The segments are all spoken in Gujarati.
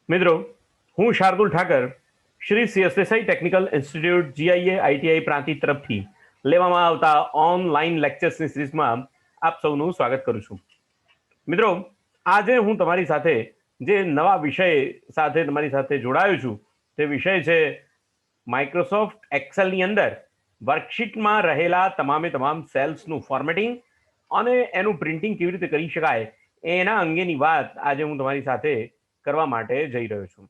મિત્રો, હું Shardul Thakar Shri CSSI technical institute GIA ITI Prantij તરફથી લેવામાં આવતા ઓનલાઈન લેક્ચર્સની સિરીઝમાં આપ સૌનું સ્વાગત કરું છું. મિત્રો, આજે હું તમારી સાથે જે નવા વિષય સાથે તમારી સાથે જોડાયો છું તે વિષય છે માઇક્રોસોફ્ટ એક્સેલની અંદર વર્કશીટમાં રહેલા તમામે તમામ સેલ્સનું ફોર્મેટિંગ અને એનું પ્રિન્ટિંગ કેવી રીતે કરી શકાય એના અંગેની વાત આજે હું તમારી સાથે કરવા માટે જઈ રહ્યો છું.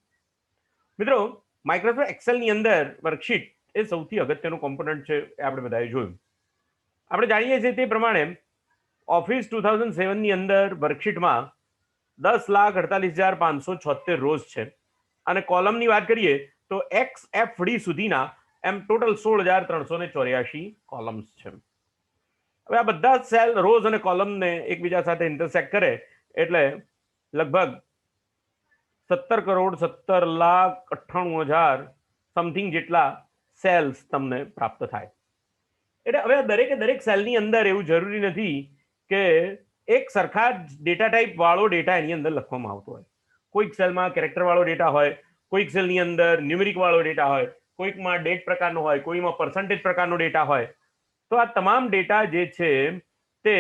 મિત્રો, માઇક્રોસોફ્ટ એક્સેલની અંદર વર્કશીટ એ સૌથી અગત્યનું કોમ્પોનન્ટ છે, એ આપણે બધાએ જોયું. આપણે જાણીએ છીએ તે પ્રમાણે ઓફિસ 2007ની અંદર વર્કશીટમાં 10,48,576 રોઝ છે અને કોલમની વાત કરીએ તો XFD સુધીના એમ ટોટલ 16,384 કોલમ્સ છે. હવે આ બધા સેલ, રોઝ અને કોલમને એકબીજા સાથે ઇન્ટરસેક્ટ કરે એટલે લગભગ 17,17,98,000 સમથિંગ જેટલા સેલ્સ તમને પ્રાપ્ત થાય. એટલે હવે દરેક સેલની અંદર એવું જરૂરી નથી કે એક સરખા જ ડેટા ટાઈપ વાળો ડેટા એની અંદર લખવામાં આવતો હોય. કોઈક સેલમાં કેરેક્ટર વાળો ડેટા હોય, કોઈક સેલની અંદર ન્યુમેરિક વાળો ડેટા હોય, કોઈકમાં ડેટ પ્રકારનો હોય, કોઈમાં પર્સન્ટેજ પ્રકારનો ડેટા હોય. તો આ તમામ ડેટા જે છે તે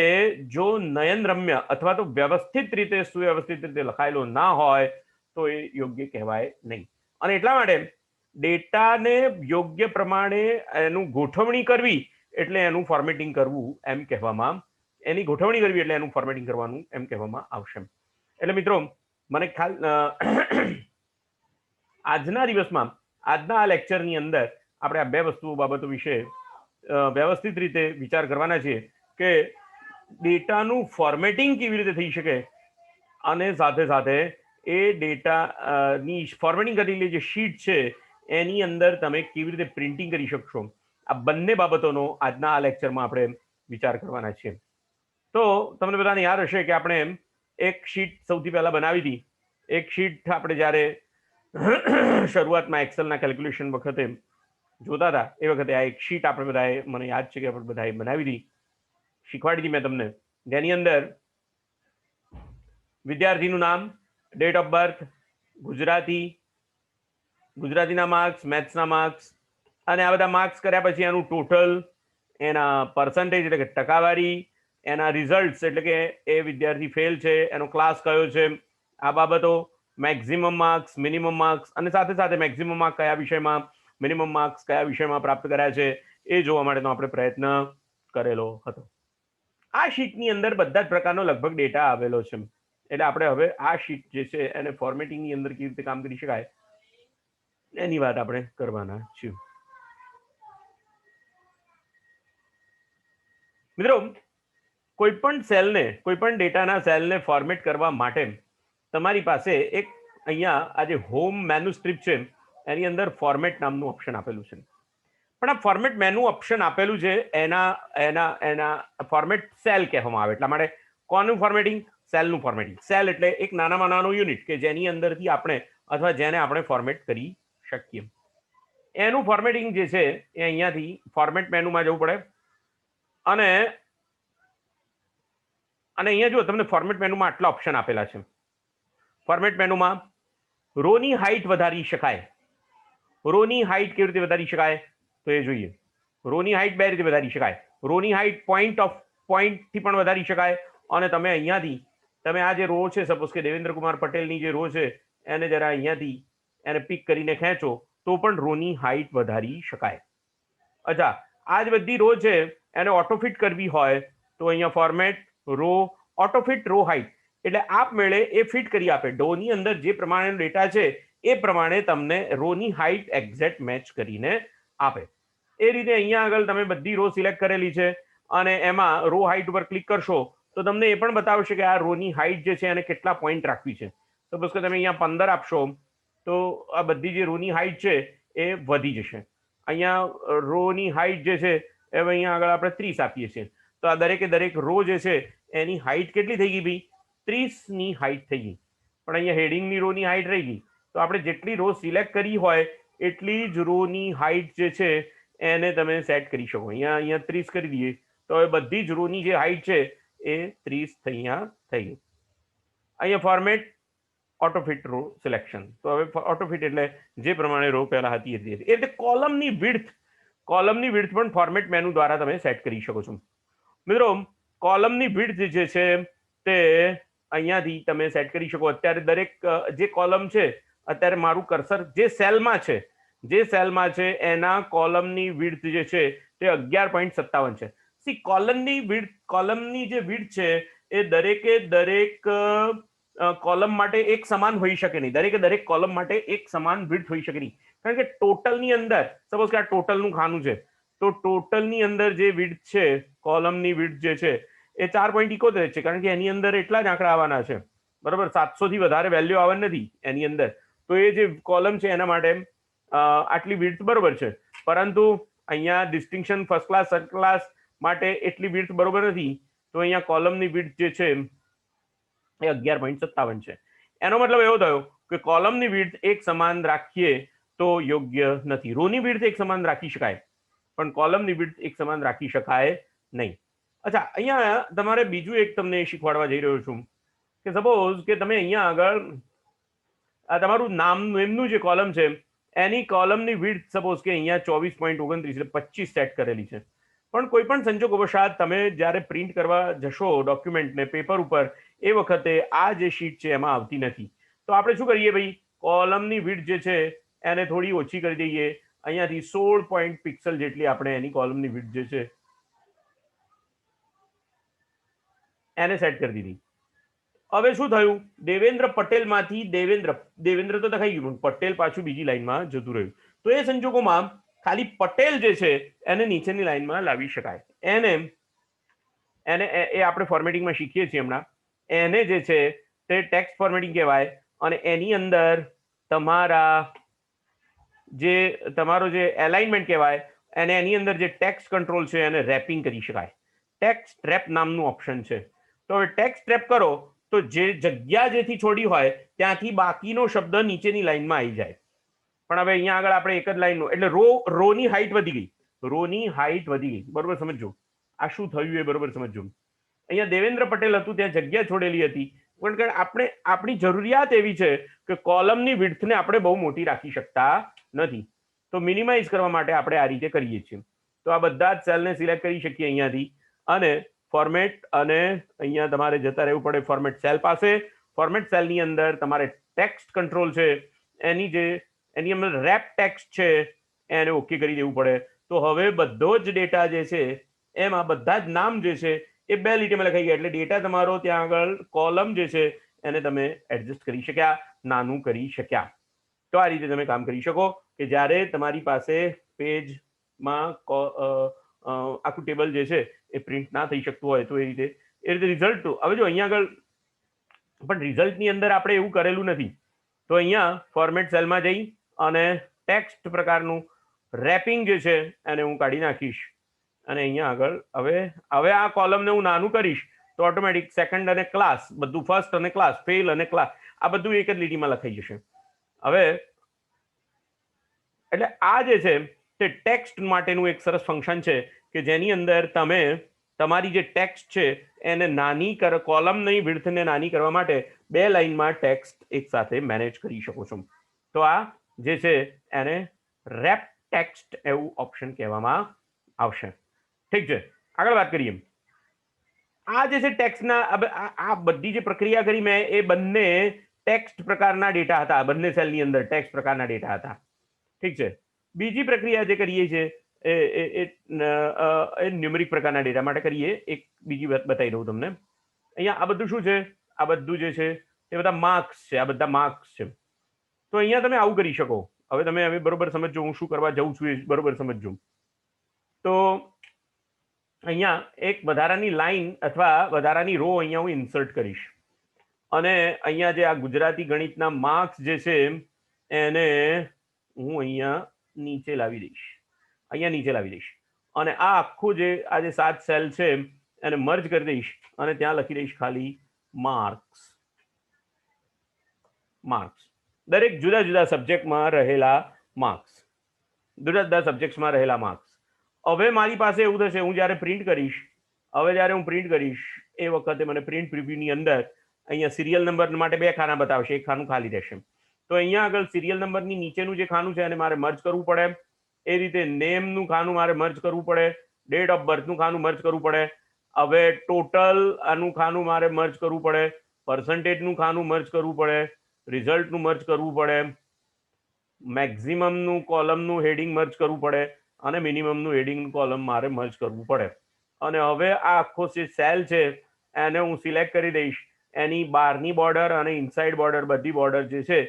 જો નયનરમ્ય અથવા તો વ્યવસ્થિત રીતે, સુવ્યવસ્થિત રીતે લખાયેલો ના હોય તો એ યોગ્ય કહેવાય નહીં. અને એટલા માટે ડેટાને યોગ્ય પ્રમાણે એનું ગોઠવણી કરવી એટલે એનું ફોર્મેટિંગ કરવું એમ કહેવામાં, એની ગોઠવણી કરવી એટલે એનું ફોર્મેટિંગ કરવાનું એમ કહેવામાં આવશે. એટલે મિત્રો, મને ખ્યાલ આજના દિવસમાં, આજના આ લેક્ચરની અંદર આપણે આ બે બાબતો વિશે વ્યવસ્થિત રીતે વિચાર કરવાના છીએ કે ડેટાનું ફોર્મેટિંગ કેવી રીતે થઈ શકે અને સાથે સાથે એ ડેટાની ફોર્મેટિંગ કરેલી જે શીટ છે એની અંદર તમે કેવી રીતે પ્રિન્ટિંગ કરી શકશો. આ બંને બાબતોનો આજના આ લેક્ચરમાં આપણે વિચાર કરવાના છીએ. તો તમને બધાને યાદ હશે કે આપણે એક શીટ સૌથી પહેલા બનાવી હતી. એક શીટ આપણે જ્યારે શરૂઆતમાં એક્સેલના કેલ્ક્યુલેશન વખતે જોતા હતા એ વખતે આ એક શીટ આપણે બધાએ, મને યાદ છે કે આપણે બધાએ બનાવી હતી, શીખવાડી હતી મેં તમને, જેની અંદર વિદ્યાર્થીનું નામ, ડેટ ઓફ બર્થ, ગુજરાતીના માર્ક્સ, મેથ્સના માર્ક્સ અને આ બધા માર્ક્સ કર્યા પછી એનું ટોટલ, એના પર્સન્ટેજ એટલે કે ટકાવારી, એના રિઝલ્ટ્સ એટલે કે એ વિદ્યાર્થી ફેલ છે, એનો ક્લાસ કયો છે, આ બાબતો, મેક્સિમમ માર્ક્સ, મિનિમમ માર્ક્સ અને સાથે સાથે મેક્સિમમ માર્ક કયા વિષયમાં, મિનિમમ માર્ક્સ કયા વિષયમાં પ્રાપ્ત કર્યા છે એ જોવા માટેનો આપણે પ્રયત્ન કરેલો હતો. આ શીટની અંદર બધા જ પ્રકારનો લગભગ ડેટા આવેલો છે. એટલે આપણે હવે આ શીટ જે છે એને ફોર્મેટિંગની અંદર કેવી રીતે કામ કરી શકાય એની વાત આપણે કરવાના છીએ. મિત્રો, કોઈ પણ સેલને, કોઈ પણ ડેટાના સેલને ફોર્મેટ કરવા માટે તમારી પાસે એક અહીંયા આ જે હોમ મેનુ સ્ટ્રીપ છે એની અંદર ફોર્મેટ નામનું ઓપ્શન આપેલું છે. પણ આ ફોર્મેટ મેનુ ઓપ્શન આપેલું છે એના ફોર્મેટ સેલ કહેવામાં આવે. એટલા માટે કોનું ફોર્મેટિંગ? સેલનું ફોર્મેટિંગ. સેલ એટલે એક નાનામાં નાનું યુનિટ કે જેની અંદરથી આપણે અથવા જેને આપણે ફોર્મેટ કરી શકીએ. એનું ફોર્મેટિંગ જે છે એ અહીંયાથી ફોર્મેટ મેનુમાં જવું પડે અને અહીંયા જુઓ, તમને ફોર્મેટ મેનુમાં આટલા ઓપ્શન આપેલા છે. ફોર્મેટ મેનુમાં રોની હાઈટ વધારી શકાય. રોની હાઈટ કેવી રીતે વધારી શકાય તો એ જોઈએ. રોની હાઈટ બે રીતે વધારી શકાય. રોની હાઈટ પોઈન્ટથી પણ વધારી શકાય અને તમે અહીંયાથી તમે આ જે રો છે, સપોઝ કે દેવેન્દ્ર કુમાર પટેલની જે રો છે એને જરા અહીંયાથી એને પિક કરીને ખેંચો તો પણ રોની હાઈટ વધારી શકાય. અચ્છા, આ જ બધી રો છે એને ઓટોફિટ કરવી હોય તો અહીંયા ફોર્મેટ રો ઓટોફિટ રો હાઈટ એટલે આપમેળે એ ફિટ કરી આપે. ડોની અંદર જે પ્રમાણેનો ડેટા છે એ પ્રમાણે તમને રોની હાઈટ એક્ઝેક્ટ મેચ કરીને આપે. એ રીતે અહીંયા આગળ તમે બધી રો સિલેક્ટ કરેલી છે અને એમાં રો હાઈટ ઉપર ક્લિક કરશો તો તમને એ પણ બતાવશે કે આ રોની હાઈટ જે છે એને કેટલા પોઈન્ટ રાખવી છે. સપોઝ કે તમે અહીંયા 15 આપશો તો આ બધી જે રોની હાઈટ છે એ વધી જશે. અહીંયા રોની હાઈટ જે છે એ અહીંયા આગળ આપણે 30 આપીએ છીએ તો આ દરેક રો જે છે એની હાઈટ કેટલી થઈ ગઈ ભાઈ? 30ની હાઈટ થઈ ગઈ. પણ અહીંયા હેડિંગની રોની હાઈટ રહી ગઈ. તો આપણે જેટલી રો સિલેક્ટ કરી હોય એટલી જ રોની હાઈટ જે છે એને તમે સેટ કરી શકો. અહીંયા 30 કરી દઈએ તો હવે બધી જ રોની જે હાઈટ છે એ 30 અહીંયા થઈ ગઈ. અહીંયા format auto fit row selection. તો હવે ઓટો ફિટ એટલે જે પ્રમાણે રો પહેલા હતી એ રીતે. એટલે કોલમની વિડ્થ પણ ફોર્મેટ મેનુ દ્વારા તમે સેટ કરી શકો છો. મિત્રો કોલમની વિડ્થ જે છે તે અહીંયાથી તમે સેટ કરી શકો. અત્યારે દરેક જે કોલમ છે, અત્યારે મારું કર્સર જે સેલમાં છે એના કોલમની વિડ્થ જે છે તે 11.57 છે. સી કોલમની જે વિડ્થ છે એ દરેક કોલમ માટે એક સમાન હોઈ શકે નહીં. દરેક કોલમ માટે એક સમાન વિડ્થ હોઈ શકે નહીં. કારણ કે ટોટલની અંદર સપોઝ કે આ ટોટલનું ખાનું છે, તો ટોટલની અંદર જે વિડ્થ છે, કોલમની વિડ્થ જે છે એ 4.71 છે. કારણ કે એની અંદર એટલા જ આંકડા આવવાના છે, બરાબર. 700 થી વધારે વેલ્યુ આવવાની નથી એની અંદર. તો એ જે કોલમ છે એના માટે આટલી વિડ્થ બરોબર છે. પરંતુ અહીંયા distinction first class second class માટે એટલી વિડ્થ બરોબર નથી. તો અહીંયા કોલમની વિડ્થ જે છે એ 11.57 છે. એનો મતલબ એવો થયો કે કોલમની વિડ્થ એક સમાન રાખીએ તો યોગ્ય નથી. રોની વિડ્થ એક સમાન રાખી શકાય, પણ કોલમની વિડ્થ એક સમાન રાખી શકાય નહીં. અચ્છા, અહીંયા તમારે બીજું એક તમને શીખવાડવા જઈ રહ્યો છું કે સપોઝ કે તમે અહીંયા આગળ આ તમારું નામનું જે કોલમ છે એની કોલમની વિડ્થ સપોઝ કે અહીંયા 24.29 એટલે 25 સેટ કરેલી છે. પણ કોઈ પણ સંજોગવશાત તમે જ્યારે પ્રિન્ટ કરવા જશો ડોક્યુમેન્ટને પેપર ઉપર, એ વખતે આ જે શીટ છે એમાં આવતી નથી. તો આપણે શું કરીએ ભાઈ, કોલમની વિડ્થ જે છે એને થોડી ઓછી કરી દઈએ. અહીંયાથી 16 પિક્સલ જેટલી આપણે એની કોલમની વિડ્થ જે છે એને સેટ કરી દીધી. હવે શું થયું, દેવેન્દ્ર પટેલમાંથી દેવેન્દ્ર તો દેખાઈ ગયું, પટેલ પાછું બીજી લાઈનમાં જતું રહ્યું. તો એ સંજોગોમાં ખાલી પટેલ જે છે એને નીચેની લાઈનમાં લાવી શકાય. એને આપણે ફોર્મેટિંગમાં શીખીએ છીએ હમણાં. એને જે છે તે ટેક્સ્ટ ફોર્મેટિંગ કહેવાય. અને એની અંદર તમારો જે એલાઇનમેન્ટ કહેવાય, અને એની અંદર જે ટેક્સ્ટ કંટ્રોલ છે એને રેપિંગ કરી શકાય. ટેક્સ્ટ રેપ નામનું ઓપ્શન છે. તો હવે ટેક્સ્ટ રેપ કરો તો જે જગ્યા જેથી છોડી હોય ત્યાંથી બાકીનો શબ્દ નીચેની લાઈનમાં આવી જાય. પણ હવે અહીંયા આગળ આપણે એક જ લાઈનનો એટલે રોની હાઈટ વધી ગઈ. બરોબર સમજો આ શું થયું એ બરોબર સમજો. અહીંયા દેવેન્દ્ર પટેલ હતું ત્યાં જગ્યા છોડેલી હતી, પણ આપણી જરૂરિયાત એવી છે કે કોલમની વિડ્થને આપણે બહુ મોટી રાખી શકતા નથી. તો મિનિમાઇઝ કરવા માટે આપણે આ રીતે કરીએ છીએ. તો આ બધા જ સેલને સિલેક્ટ કરી શકીએ અહીંયાથી, અને ફોર્મેટ, અને અહીંયા તમારે જતા રહેવું પડે ફોર્મેટ સેલ પાસે. ફોર્મેટ સેલની અંદર તમારે ટેક્સ્ટ કંટ્રોલ છે એની અંદર રેપ ટેક્સ્ટ છે એને ઓકે કરી દેવું પડે. તો હવે બધો જ ડેટા જે છે એમાં બધા જ નામ જે છે એ 2 લીટીમાં લખાઈ ગયા. એટલે ડેટા તમારો ત્યાં આગળ કોલમ જે છે એને તમે એડજસ્ટ કરી શક્યા, નાનું કરી શક્યા. તો આ રીતે તમે કામ કરી શકો કે જ્યારે તમારી પાસે પેજમાં આખું ટેબલ જે છે એ પ્રિન્ટ ના થઈ શકતું હોય તો એ રીતે રિઝલ્ટ. હવે જો અહીંયા આગળ પણ રિઝલ્ટની અંદર આપણે એવું કરેલું નથી. તો અહીંયા ફોર્મેટ સેલમાં જઈ અને ટેક્સ્ટ પ્રકારનું રેપિંગ જે છે એને હું કાઢી નાખીશ. અને અહીંયા આગળ હવે આ કોલમને હું નાનું કરીશ તો ઓટોમેટિક સેકન્ડ અને ક્લાસ બધું, ફર્સ્ટ અને ક્લાસ, ફેલ અને ક્લાસ, આ બધું એક જ લીટીમાં લખાઈ જશે. હવે એટલે આ જે છે તે ટેક્સ્ટ માટેનું એક સરસ ફંક્શન છે કે જેની અંદર તમે તમારી જે ટેક્સ્ટ છે એને કોલમની વિડ્થને નાની કરવા માટે 2 લાઈનમાં ટેક્સ્ટ એક સાથે મેનેજ કરી શકો છો. તો આ જે છે એને રેપ ટેક્સ્ટ એવું ઓપ્શન કહેવામાં આવશે. ઠીક છે, આગળ વાત કરીએ. આ જે છે ટેક્સ્ટના આ બધી જે પ્રક્રિયા કરી મેં એ બંને ટેક્સ્ટ પ્રકારના ડેટા હતા. બંને સેલની અંદર ટેક્સ્ટ પ્રકારના ડેટા હતા. ઠીક છે. બીજી પ્રક્રિયા જે કરીએ છીએ એ ન્યુમેરિક પ્રકારના ડેટા માટે કરીએ. એક બીજી વાત બતાવી દઉં તમને. અહીંયા આ બધું શું છે, આ બધું જે છે એ બધા માર્ક્સ છે. આ બધા માર્ક્સ છે. તો અહીંયા તમે આવું કરી શકો. હવે તમે બરોબર સમજો હું શું કરવા જઉં છું એ બરોબર સમજો. તો અહીંયા એક વધારાની લાઈન અથવા વધારાની રો અહીંયા હું ઇન્સર્ટ કરીશ, અને અહીંયા જે આ ગુજરાતી ગણિતના માર્ક્સ જે છે એને હું અહીંયા નીચે લાવી દઈશ. અને આ આખું જે આ જે 7 સેલ છે એને મર્જ કરી દઈશ અને ત્યાં લખી દઈશ ખાલી માર્ક્સ. દરેક જુદા જુદા સબ્જેક્ટમાં રહેલા માર્ક્સ. હવે મારી પાસે એવું થશે, હું જ્યારે પ્રિન્ટ કરીશ એ વખતે મને પ્રિન્ટ પ્રિવ્યુની અંદર અહીંયા સિરિયલ નંબર માટે 2 ખાના બતાવશે, એક ખાનું ખાલી રહેશે. તો અહીંયા આગળ સિરિયલ નંબરની નીચેનું જે ખાનું છે એને મારે મર્જ કરવું પડે. એ રીતે નેમનું ખાનું મારે મર્જ કરવું પડે, ડેટ ઓફ બર્થનું ખાનું મર્જ કરવું પડે. હવે ટોટલ આનું ખાનું મારે મર્જ કરવું પડે, પર્સન્ટેજનું ખાનું મર્જ કરવું પડે, રિઝલ્ટનું મર્જ કરવું પડે, મેક્સિમમનું કોલમનું હેડિંગ મર્જ કરવું પડે અને મિનિમમનું હેડિંગનું કોલમ મારે મર્જ કરવું પડે. અને હવે આ આખો જે સેલ છે એને હું સિલેક્ટ કરી દઈશ. એની બહારની બોર્ડર અને ઇનસાઇડ બોર્ડર બધી બોર્ડર જે છે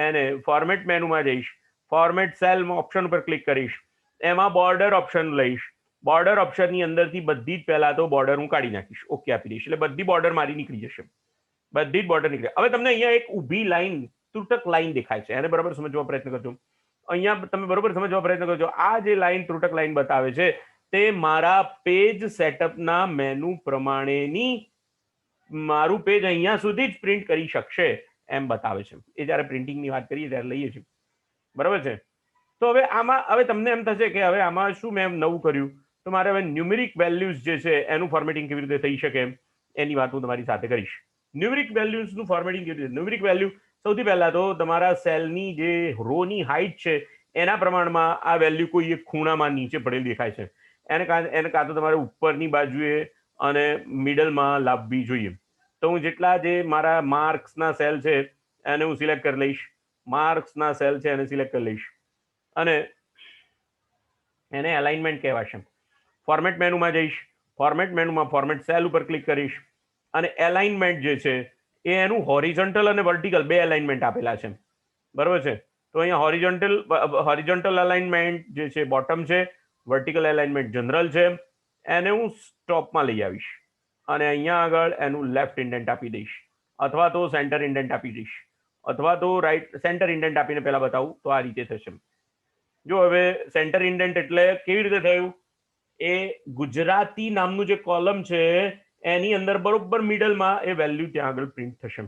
એને ફોર્મેટ મેનુમાં જઈશ, ફોર્મેટ સેલ ઓપ્શન પર ક્લિક કરીશ, એમાં બોર્ડર ઓપ્શન લઈશ. બોર્ડર ઓપ્શનની અંદરથી બધી જ પહેલા તો બોર્ડર હું કાઢી નાખીશ, ઓકે આપી દઈશ, એટલે બધી બોર્ડર મારી નીકળી જશે, બધી જ બોર્ડર નીકળે. હવે તમને અહીંયા એક ઊભી લાઈન, ત્રુટક લાઈન દેખાય છે, એને બરાબર સમજવા પ્રયત્ન કરજો. અહીંયા તમે બરોબર સમજવા પ્રયત્ન કરજો. આ જે લાઈન ત્રુટક લાઈન બતાવે છે તે મારા પેજ સેટઅપના મેનુ પ્રમાણેની મારું પેજ અહીંયા સુધી જ પ્રિન્ટ કરી શકશે એમ બતાવે છે. એ જ્યારે પ્રિન્ટિંગની વાત કરીએ ત્યારે લઈએ છીએ, બરાબર છે. તો હવે આમાં હવે તમને એમ થશે કે હવે આમાં શું મેં નવું કર્યું, તો મારે હવે ન્યુમેરિક વેલ્યુઝ જે છે એનું ફોર્મેટિંગ કેવી રીતે થઈ શકે એની વાત હું તમારી સાથે કરીશ. ન્યુમેરિક વેલ્યુઝનું ફોર્મેટિંગ કેવી રીતે? ન્યુમેરિક વેલ્યુ સૌથી પહેલા તો તમારા સેલની જે રોની હાઈટ છે એના પ્રમાણમાં આ વેલ્યુ કોઈ એક ખૂણામાં નીચે પડેલી દેખાય છે, એને કાં તો તમારે ઉપરની બાજુએ અને મિડલમાં લાવવી જોઈએ. તો હું જેટલા જે મારા માર્ક્સના સેલ છે એને હું સિલેક્ટ કરી લઈશ, માર્ક્સના સેલ છે એને સિલેક્ટ કરી લઈશ અને એને અલાઇનમેન્ટ કહેવાશે. ફોર્મેટ મેનુમાં જઈશ, ફોર્મેટ મેનુમાં ફોર્મેટ સેલ ઉપર ક્લિક કરીશ અને એલાઇનમેન્ટ જે છે એ એનું હોરિઝોન્ટલ અને વર્ટિકલ 2 એલાઇનમેન્ટ આપેલા છે, બરોબર છે. તો અહીંયા હોરિઝોન્ટલ અલાઇનમેન્ટ જે છે બોટમ છે, વર્ટિકલ એલાઇનમેન્ટ જનરલ છે, એને હું સ્ટોપમાં લઈ આવીશ અને અહીંયા આગળ એનું લેફ્ટ ઇન્ડેન્ટ આપી દઈશ, અથવા તો સેન્ટર ઇન્ડેન્ટ આપી દઈશ, અથવા તો રાઈટ સેન્ટર ઇન્ડેન્ટ આપીને પહેલા બતાવું તો આ રીતે થશે. જો હવે સેન્ટર ઇન્ડેન્ટ એટલે કેવી રીતે થયું, એ ગુજરાતી નામનું જે કોલમ છે એની અંદર બરોબર મિડલમાં એ વેલ્યુ ત્યાં આગળ પ્રિન્ટ થશે.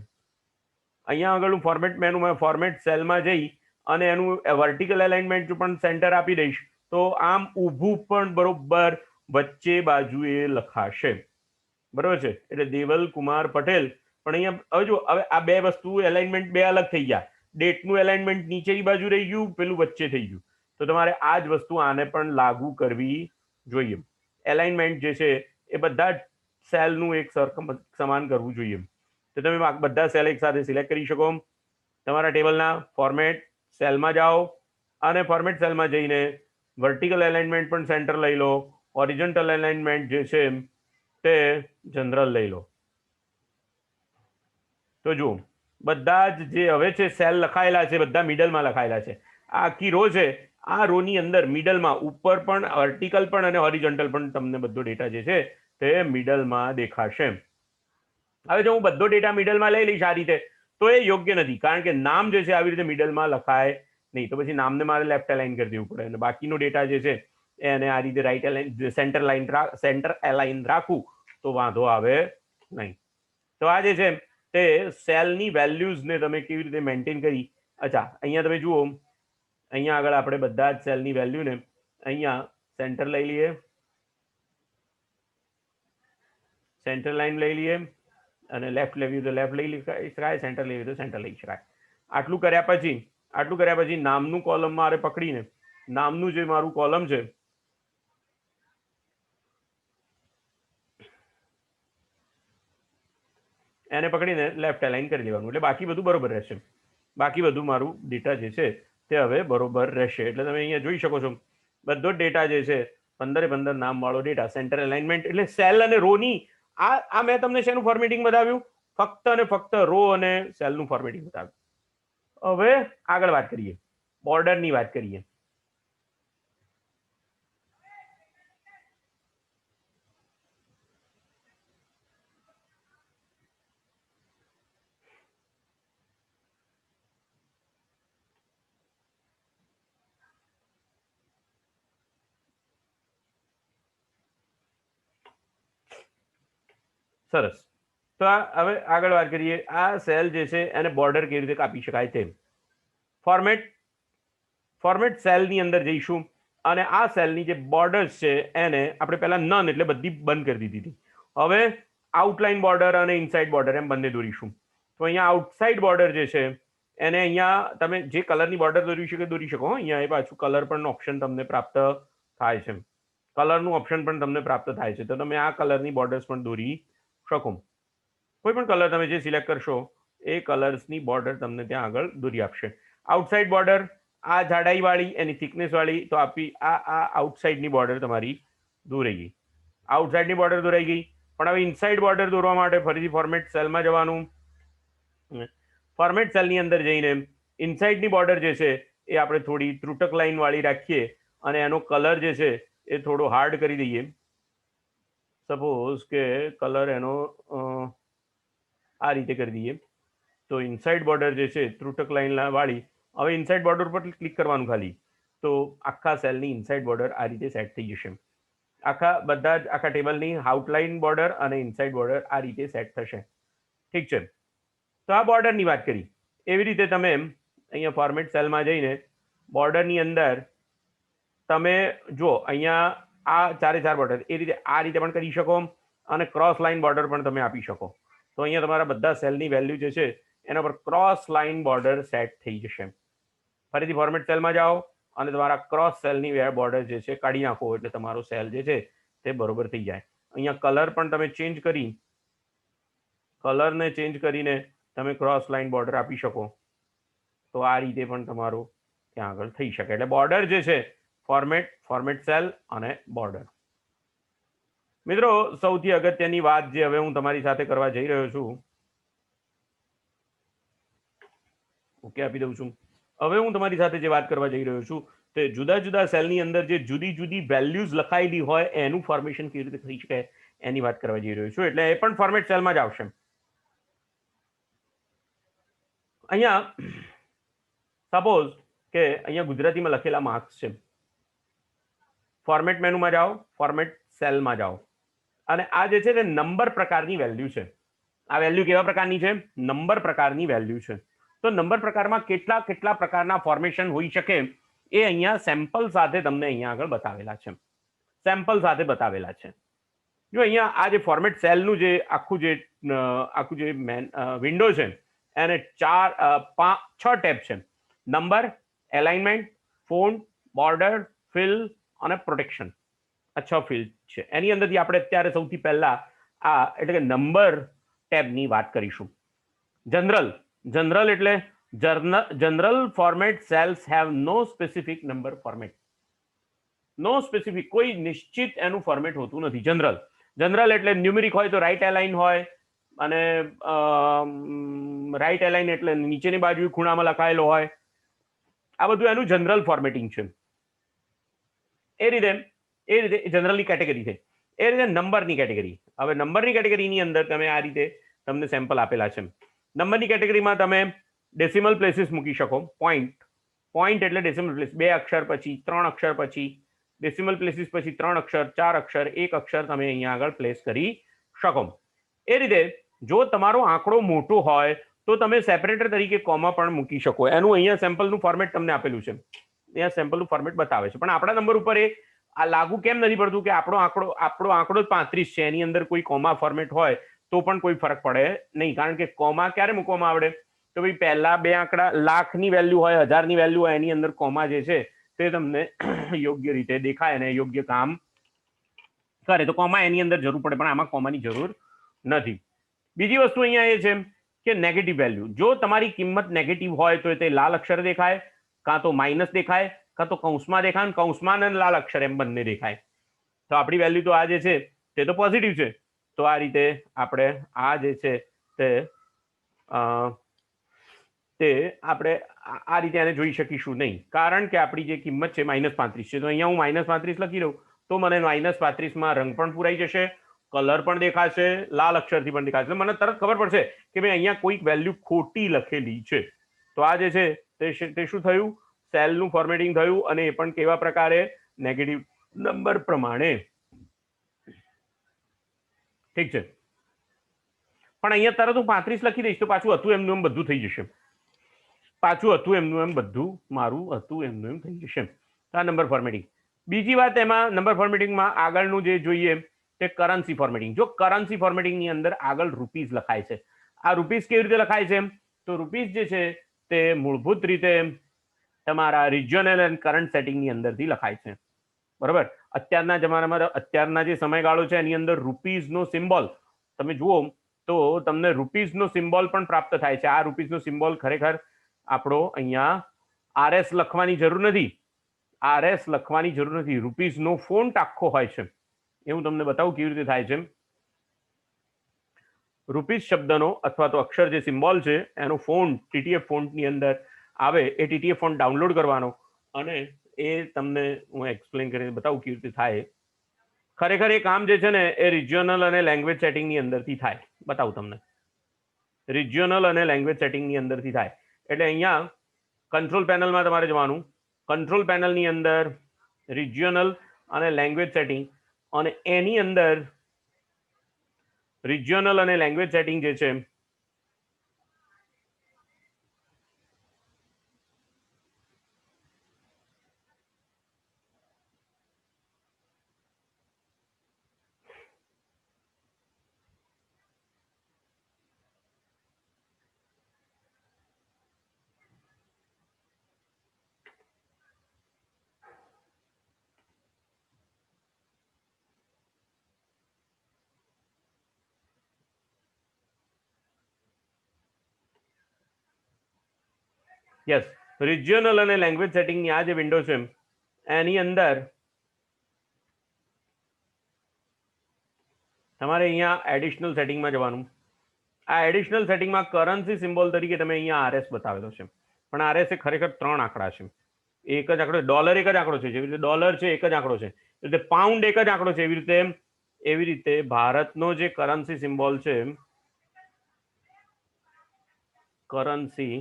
અહીંયા આગળ હું ફોર્મેટ મેનુમાં ફોર્મેટ સેલમાં જઈ અને એનું વર્ટિકલ એલાઇનમેન્ટ પણ સેન્ટર આપી દઈશ તો આમ ઊભું પણ બરોબર વચ્ચે બાજુએ લખાશે, બરોબર છે. એટલે દેવલ કુમાર પટેલ. પણ અહીંયા હવે જો હવે આ બે વસ્તુ એલાઇનમેન્ટ બે અલગ થઈ ગયા. ડેટનું એલાઇનમેન્ટ નીચેની બાજુ રહી ગયું, પેલું વચ્ચે થઈ ગયું. તો તમારે આ જ વસ્તુ આને પણ લાગુ કરવી જોઈએ. એલાઇનમેન્ટ જે છે એ બધા જ સેલનું એક સમાન કરવું જોઈએ. તો તમે બધા સેલ એક સાથે સિલેક્ટ કરી શકો. તમારા ટેબલના ફોર્મેટ સેલમાં જાઓ અને ફોર્મેટ સેલમાં જઈને વર્ટિકલ એલાઇનમેન્ટ પણ સેન્ટર લઈ લો, ઓરિજિનલ એલાઇનમેન્ટ જે છે તે જનરલ લઈ લો. તો જુઓ બધા જ જે હવે છે સેલ લખાયેલા છે બધા મિડલમાં લખાયેલા છે. આ આખી રો છે, આ રોની અંદર મિડલમાં ઉપર પણ વર્ટિકલ પણ અને હોરિઝોન્ટલ પણ તમને બધો ડેટા જે છે તે મિડલમાં દેખાશે. હવે જો હું બધો ડેટા મિડલમાં લઈ લઈશ આ રીતે તો એ યોગ્ય નથી, કારણ કે નામ જે છે આવી રીતે મિડલમાં લખાય નહીં. તો પછી નામને મારે લેફ્ટ અલાઇન કરી દેવું પડે અને બાકીનો ડેટા જે છે એને આ રીતે રાઈટ અલાઇન સેન્ટર અલાઇન રાખું તો વાંધો આવે નહીં. તો આ જે છે તે સેલની વેલ્યુઝને તમે કેવી રીતે મેન્ટેન કરી. અચ્છા, અહીંયા તમે જુઓ, અહીંયા આગળ આપણે બધા જ સેલની વેલ્યુને અહીંયા સેન્ટર લઈ લઈએ, સેન્ટર લાઈન લઈ લઈએ અને લેફ્ટ લેવી તો લેફ્ટ લઈ શકાય, સેન્ટર લેવી તો સેન્ટર લઈ શકાય. આટલું કર્યા પછી નામનું કોલમ મારે પકડીને નામનું જે મારું કોલમ છે એને પકડીને લેફ્ટ અલાઇન કરી દેવાનું, એટલે બાકી બધું બરોબર રહેશે. બાકી બધું મારું ડેટા જે છે તે હવે બરોબર રહેશે. એટલે તમે અહીંયા જોઈ શકો છો બધો જ ડેટા જે છે 15 નામ વાળો ડેટા, સેન્ટર અલાઇનમેન્ટ એટલે સેલ અને રોની આ મેં તમને શેનું ફોર્મેટિંગ બતાવ્યું, ફક્ત અને ફક્ત રો અને સેલનું ફોર્મેટિંગ બતાવ્યું. હવે આગળ વાત કરીએ, બોર્ડરની વાત કરીએ. સરસ. તો હવે આગળ વાત કરીએ આ સેલ જે છે એને બોર્ડર કેવી રીતે કાપી શકાય તેમ. ફોર્મેટ સેલની અંદર જઈશું અને આ સેલની જે બોર્ડર્સ છે એને આપણે પહેલા નન એટલે બધી બંધ કરી દીધી હતી. હવે આઉટલાઇન બોર્ડર અને ઇનસાઇડ બોર્ડર એમ બંને દોરીશું. તો અહીંયા આઉટસાઇડ બોર્ડર જે છે એને અહીંયા તમે જે કલરની બોર્ડર દોરી શકો. અહીંયા એ પાછું કલર પણ ઓપ્શન તમને પ્રાપ્ત થાય છે. કલરનું ઓપ્શન પણ તમને પ્રાપ્ત થાય છે, તો તમે આ કલરની બોર્ડર્સ પણ દોરી શકો. કોઈ પણ કલર તમે જે સિલેક્ટ કરશો એ કલર્સની બોર્ડર તમને ત્યાં આગળ દોરી આપશે. આઉટસાઇડ બોર્ડર આ જાડાઈ વાળી, એની થિકનેસ વાળી, તો આપી આ આઉટસાઇડની બોર્ડર તમારી દોરાઈ ગઈ. આઉટસાઇડની બોર્ડર દોરાઈ ગઈ. પણ હવે ઇનસાઇડ બોર્ડર દોરવા માટે ફરીથી ફોર્મેટ સેલમાં જવાનું. ફોર્મેટ સેલની અંદર જઈને ઇનસાઇડની બોર્ડર જે છે એ આપણે થોડી ત્રુટક લાઈન વાળી રાખીએ અને એનો કલર જે છે એ થોડો હાર્ડ કરી દઈએ. સપોઝ કે કલર એનો આ રીતે કરી દઈએ. તો ઇનસાઇડ બોર્ડર જે છે ત્રુટક લાઈન વાળી, હવે ઇનસાઇડ બોર્ડર પર ક્લિક કરવાનું ખાલી, તો આખા સેલની ઇનસાઇડ બોર્ડર આ રીતે સેટ થઈ જશે. આખા ટેબલની આઉટલાઇન બોર્ડર અને ઇનસાઇડ બોર્ડર આ રીતે સેટ થશે. ઠીક છે, તો આ બોર્ડરની વાત કરી. એવી રીતે તમે અહીંયા ફોર્મેટ સેલમાં જઈને બોર્ડરની અંદર તમે જો અહીંયા આ ચારે ચાર બોર્ડર એ રીતે આ રીતે પણ કરી શકો અને ક્રોસ લાઇન બોર્ડર પણ તમે આપી શકો. તો અહીંયા તમારા બધા સેલની વેલ્યુ જે છે એના પર ક્રોસ લાઇન બોર્ડર સેટ થઈ જશે. ફરીથી ફોર્મેટ સેલમાં જાઓ અને તમારા ક્રોસ સેલની બોર્ડર જે છે કાઢી નાખો, એટલે તમારો સેલ જે છે તે બરોબર થઈ જાય. અહીંયા કલર પણ તમે ચેન્જ કરી, કલરને ચેન્જ કરીને તમે ક્રોસ લાઇન બોર્ડર આપી શકો. તો આ રીતે પણ તમારું ત્યાં આગળ થઈ શકે. એટલે બોર્ડર જે છે ફોર્મેટ સેલ અને બોર્ડર. મિત્રો, સૌથી અગત્યની વાત જે હવે હું તમારી સાથે કરવા જઈ રહ્યો છું, ઓકે આપી દઉં છું. હવે હું તમારી સાથે જે વાત કરવા જઈ રહ્યો છું તે જુદા જુદા સેલની અંદર જે જુદી જુદી વેલ્યુઝ લખાયેલી હોય એનું ફોર્મેશન કેવી રીતે થઈ શકે એની વાત કરવા જઈ રહ્યો છું. એટલે એ પણ ફોર્મેટ સેલમાં જ આવશે. અહીંયા સપોઝ કે અહીંયા ગુજરાતીમાં લખેલા માર્ક્સ છે. ફોર્મેટ મેનુમાં જાઓ, ફોર્મેટ સેલમાં જાઓ અને આ જે છે તે નંબર પ્રકારની વેલ્યુ છે. આ વેલ્યુ કેવા પ્રકારની છે? નંબર પ્રકારની વેલ્યુ છે. તો નંબર પ્રકારમાં કેટલા પ્રકારના ફોર્મેશન હોઈ શકે એ અહીંયા સેમ્પલ સાથે તમને અહીંયા આગળ બતાવેલા છે. સેમ્પલ સાથે બતાવેલા છે. જો અહીંયા આ જે ફોર્મેટ સેલનું જે આખું જે વિન્ડો છે એને 6 ટેબ છે. Number, alignment, font, border, fill અને પ્રોટેક્શન. આ 6 ફિલ્ડ છે. એની અંદરથી આપણે અત્યારે સૌથી પહેલા આ એટલે કે નંબર ટેબની વાત કરીશું. જનરલ એટલે general format cells have no specific number format. No specific, કોઈ નિશ્ચિત એનું ફોર્મેટ હોતું નથી. જનરલ એટલે ન્યુમેરિક હોય તો રાઈટ એલાઇન હોય, અને રાઈટ એલાઇન એટલે નીચેની બાજુ ખૂણામાં લખાયેલો હોય. આ બધું એનું જનરલ ફોર્મેટિંગ છે. એ રીતે જનરલની કેટેગરી છે. એ રીતે નંબરની કેટેગરી. હવે નંબરની કેટેગરીની અંદર તમે આ રીતે તમને સેમ્પલ આપેલા છે. નંબરની કેટેગરીમાં તમે ડેસિમલ પ્લેસીસ મૂકી શકો. પોઈન્ટ એટલે ડેસિમલ પ્લેસ, 2 અક્ષર પછી 3 અક્ષર પછી, ડેસિમલ પ્લેસીસ પછી 3 અક્ષર, 4 અક્ષર, 1 અક્ષર તમે અહીંયા આગળ પ્લેસ કરી શકો. એ રીતે જો તમારો આંકડો મોટો હોય તો તમે સેપરેટર તરીકે કોમા પણ મૂકી શકો. એનું અહીંયા સેમ્પલનું ફોર્મેટ તમને આપેલું છે. અહીંયા સેમ્પલનું ફોર્મેટ બતાવે છે. પણ આપણા નંબર ઉપર એ આ લાગુ કેમ નથી પડતું કે આપણો આંકડો જ 35 છે, એની અંદર કોઈ કોમા ફોર્મેટ હોય તો પણ કોઈ ફરક પડે નહીં. કારણ કે કોમા ક્યારે મૂકવામાં આવડે? તો ભાઈ પહેલા 2 આંકડા લાખની વેલ્યુ હોય, 1000ની વેલ્યુ હોય, એની અંદર કોમા જે છે તે તમને યોગ્ય રીતે દેખાય અને યોગ્ય કામ કરે તો કોમા એની અંદર જરૂર પડે, પણ આમાં કોમાની જરૂર નથી. બીજી વસ્તુ અહીંયા એ છે કે નેગેટિવ વેલ્યુ. જો તમારી કિંમત નેગેટિવ હોય તો તે લાલ અક્ષર દેખાય, કાં તો માઇનસ દેખાય, કાં તો કૌંસમાં દેખાય. કૌંસમાં અને લાલ અક્ષર એમ બંને દેખાય. તો આપણી વેલ્યુ તો આ જે છે તે તો પોઝિટિવ છે. તો આ રીતે આપણે આ જે છે તે આપણે આ રીતે આને જોઈ શકીશું નહીં, કારણ કે આપણી જે કિંમત છે -35 છે. તો અહીંયા હું -35 લખી દઉં તો મને -35માં રંગ પણ પૂરાઈ જશે, કલર પણ દેખાશે, લાલ અક્ષરથી પણ દેખાશે. મને તરત ખબર પડશે કે ભાઈ અહીંયા કોઈક વેલ્યુ ખોટી લખેલી છે. તો આ જે છે તે શું થયું? સેલનું ફોર્મેટિંગ થયું, અને એ પણ કેવા પ્રકારે? નેગેટિવ નંબર પ્રમાણે. ઠીક છે, પણ અહીંયા તરત હું 35 લખી દઈશ તો પાછું હતું એમનું એમ બધું થઈ જશે. મારું હતું એમનું એમ થઈ જશે. આ નંબર ફોર્મેટિંગ. બીજી વાત એમાં નંબર ફોર્મેટિંગમાં આગળનું જે જોઈએ તે કરન્સી ફોર્મેટિંગ. જો કરન્સી ફોર્મેટિંગની અંદર આગળ રૂપીઝ લખાય છે, આ રૂપીસ કેવી રીતે લખાય છે? તો રૂપીસ જે છે તે મૂળભૂત રીતે તમારા રિજિયોનલ એન્ડ કરંટ સેટિંગની અંદરથી લખાય છે, બરાબર. અત્યારના જમાનામાં અત્યારના જે સમયગાળો છે એની અંદર રૂપીઝનો સિમ્બોલ તમે જુઓ તો તમને રૂપીઝનો સિમ્બોલ પણ પ્રાપ્ત થાય છે. આ રૂપીઝનો સિમ્બોલ ખરેખર આપણો અહીંયા આરએસ લખવાની જરૂર નથી, આરએસ લખવાની જરૂર નથી. રૂપીઝનો ફોન્ટ આખો હોય છે. એ હું તમને બતાવું કેવી રીતે થાય છે. રૂપીઝ શબ્દનો અથવા તો અક્ષર જે સિમ્બોલ છે એનો ફોન્ટ ટીટીએફ ફોન્ટની અંદર આવે એ ટીટીએફ ફોન્ટ ડાઉનલોડ કરવાનો અને એ તમને હું એક્સપ્લેન કરીને બતાવું કેવી રીતે થાય. ખરેખર એ કામ જે છે ને એ રિજિયોનલ અને લેંગ્વેજ સેટિંગની અંદરથી થાય. બતાવું તમને. રિજિયોનલ અને લેંગ્વેજ સેટિંગની અંદરથી થાય. એટલે અહીંયા કંટ્રોલ પેનલમાં તમારે જવાનું. કંટ્રોલ પેનલની અંદર રિજિયોનલ અને લેંગ્વેજ સેટિંગ, અને એની અંદર રિજિયોનલ અને લેંગ્વેજ સેટિંગ જે છે યસ, રિજિયોનલ અને લેંગ્વેજ સેટિંગની આ જે વિન્ડો છે એની અંદર તમારે અહીંયા એડિશનલ સેટિંગમાં જવાનું. આ એડિશનલ સેટિંગમાં કરન્સી સિમ્બોલ તરીકે તમે અહીંયા આરએસ બતાવેલો છે, પણ આરએસ એ ખરેખર 3 આંકડા છે. એક જ આંકડો, ડોલર એક જ આંકડો છે, જેવી રીતે ડોલર છે એક જ આંકડો છે, એવી રીતે પાઉન્ડ એક જ આંકડો છે, એવી રીતે ભારતનો જે કરન્સી સિમ્બોલ છે, currency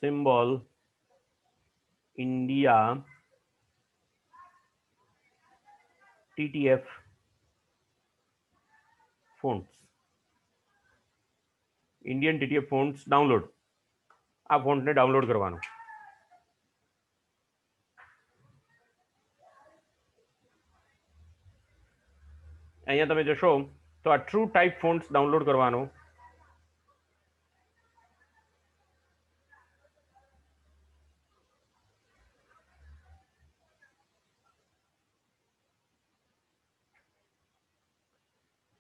symbol India TTF fonts, Indian TTF fonts download. આ ફોન્ટને ડાઉનલોડ કરવાનું. અહીંયા તમે જશો તો આ ટ્રુ ટાઈપ ફોન્ટ્સ ડાઉનલોડ કરવાનો.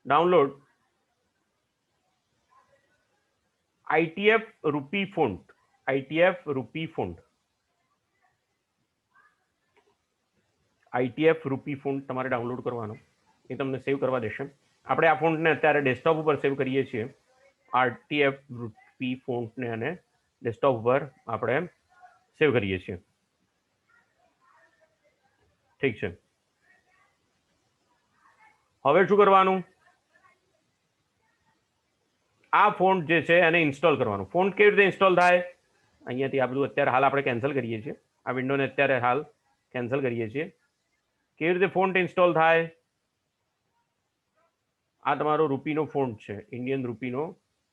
Download ITF rupee font, ITF rupee font, ITF rupee font તમારે ડાઉનલોડ કરવાનો. એ તમને સેવ કરવા દેશે. આપણે આ ફોન્ટને અત્યારે ડેસ્કટોપ ઉપર સેવ કરીએ છીએ. આરટીએફ રૂપી ફોન્ટને અને ડેસ્કટોપ ઉપર આપણે સેવ કરીએ છીએ. ઠીક છે. હવે શું કરવાનું? આ ફોન્ટ જે છે એને ઇન્સ્ટોલ કરવાનું. ફોન્ટ કેવી રીતે ઇન્સ્ટોલ થાય? અહીંયાથી આ બધું અત્યારે હાલ આપણે કેન્સલ કરીએ છીએ. આ વિન્ડોને અત્યારે હાલ કેન્સલ કરીએ છીએ. કેવી રીતે ફોન્ટ ઇન્સ્ટોલ થાય? આ તમારો રૂપીનો ફોન્ટ છે, ઇન્ડિયન રૂપીનો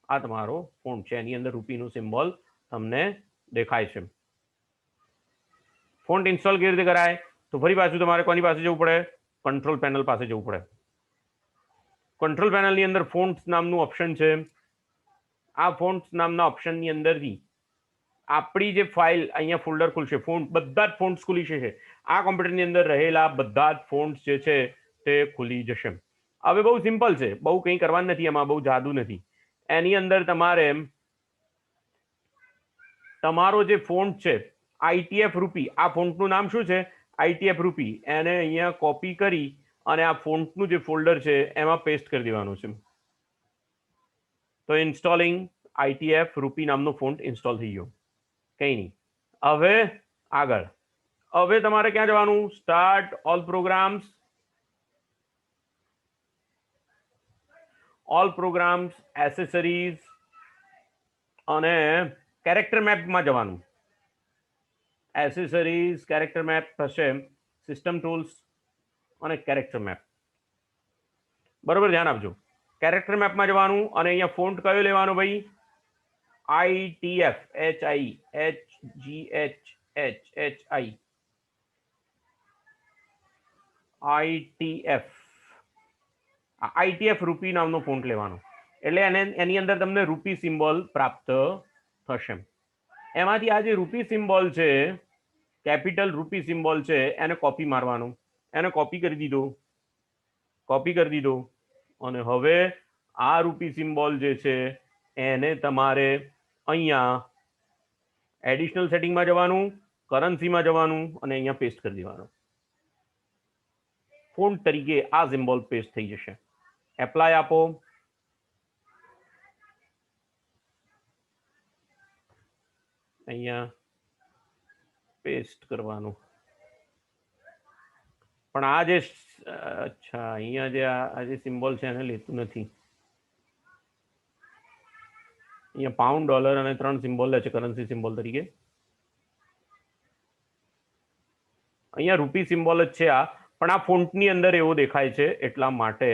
આ તમારો ફોન્ટ છે. એની અંદર રૂપીનો સિમ્બોલ તમને દેખાય છે. ફોન્ટ ઇન્સ્ટોલ કેવી રીતે કરાય? તો ફરી પાછું તમારે કોની પાસે જવું પડે? કંટ્રોલ પેનલ પાસે જવું પડે. કંટ્રોલ પેનલની અંદર ફોન્ટ્સ નામનું ઓપ્શન છે. આ ફોન્ટ્સ નામના ઓપ્શનની અંદરથી આપણી જે ફાઇલ અહીંયા ફોલ્ડર ખુલશે, ફોન્ટ બધા જ ફોન્ટ્સ ખુલી જશે. આ કોમ્પ્યુટરની અંદર રહેલા બધા જ ફોન્ટ્સ જે છે તે ખુલી જશે. હવે બહુ સિમ્પલ છે, બહુ કંઈ કરવાનું નથી, એમાં બહુ જાદુ નથી. એની અંદર તમારે તમારો જે ફોન્ટ છે આઈટીએફ રૂપી, આ ફોન્ટનું નામ શું છે? આઈટીએફ રૂપી. એને અહીંયા કોપી કરી અને આ ફોન્ટનું જે ફોલ્ડર છે એમાં પેસ્ટ કરી દેવાનું છે. તો ઇન્સ્ટોલિંગ આઈટીએફ રૂપી નામનો ફોન્ટ ઇન્સ્ટોલ થઈ ગયો. કંઈ નહીં. હવે આગળ, હવે તમારે ક્યાં જવાનું? Start all programs, all programs, accessories અને કેરેક્ટર મેપમાં જવાનું. એસેસરીઝ, કેરેક્ટર મેપ હશે, સિસ્ટમ ટૂલ્સ અને કેરેક્ટર મેપ. બરોબર, ધ્યાન આપજો. કેરેક્ટર મેપમાં જવાનું અને અહીંયા ફોન્ટ કયો લેવાનો ભાઈ? ITF, HIHGHHI, ITF. આઈટીએફ રૂપી નામનો ફોન્ટ લેવાનો, એટલે એની અંદર તમને રૂપી સિમ્બોલ પ્રાપ્ત થશે. એમાંથી આ જે રૂપી સિમ્બોલ છે, કેપિટલ રૂપી સિમ્બોલ છે, એને કોપી મારવાનો, એને કોપી કરી દીધો, અને હવે આ રૂપી સિમ્બોલ જે છે એને તમારે અહીંયા એડિશનલ સેટિંગમાં જવાનું, કરન્સીમાં જવાનું અને અહીંયા પેસ્ટ કરી દેવાનું. ફોન્ટ તરીકે આ સિમ્બોલ પેસ્ટ થઈ જશે. એપ્લાય આપો, અહીંયા પેસ્ટ કરવાનું. પણ આ જે અચ્છા અહીંયા જે આ જે સિમ્બોલ છે એને લેતું નથી. અહીંયા પાઉન્ડ, ડોલર અને 3 સિમ્બોલ લે છે કરન્સી સિમ્બોલ તરીકે. અહીંયા રૂપી સિમ્બોલ જ છે આ, પણ આ ફોન્ટની અંદર એવો દેખાય છે, એટલા માટે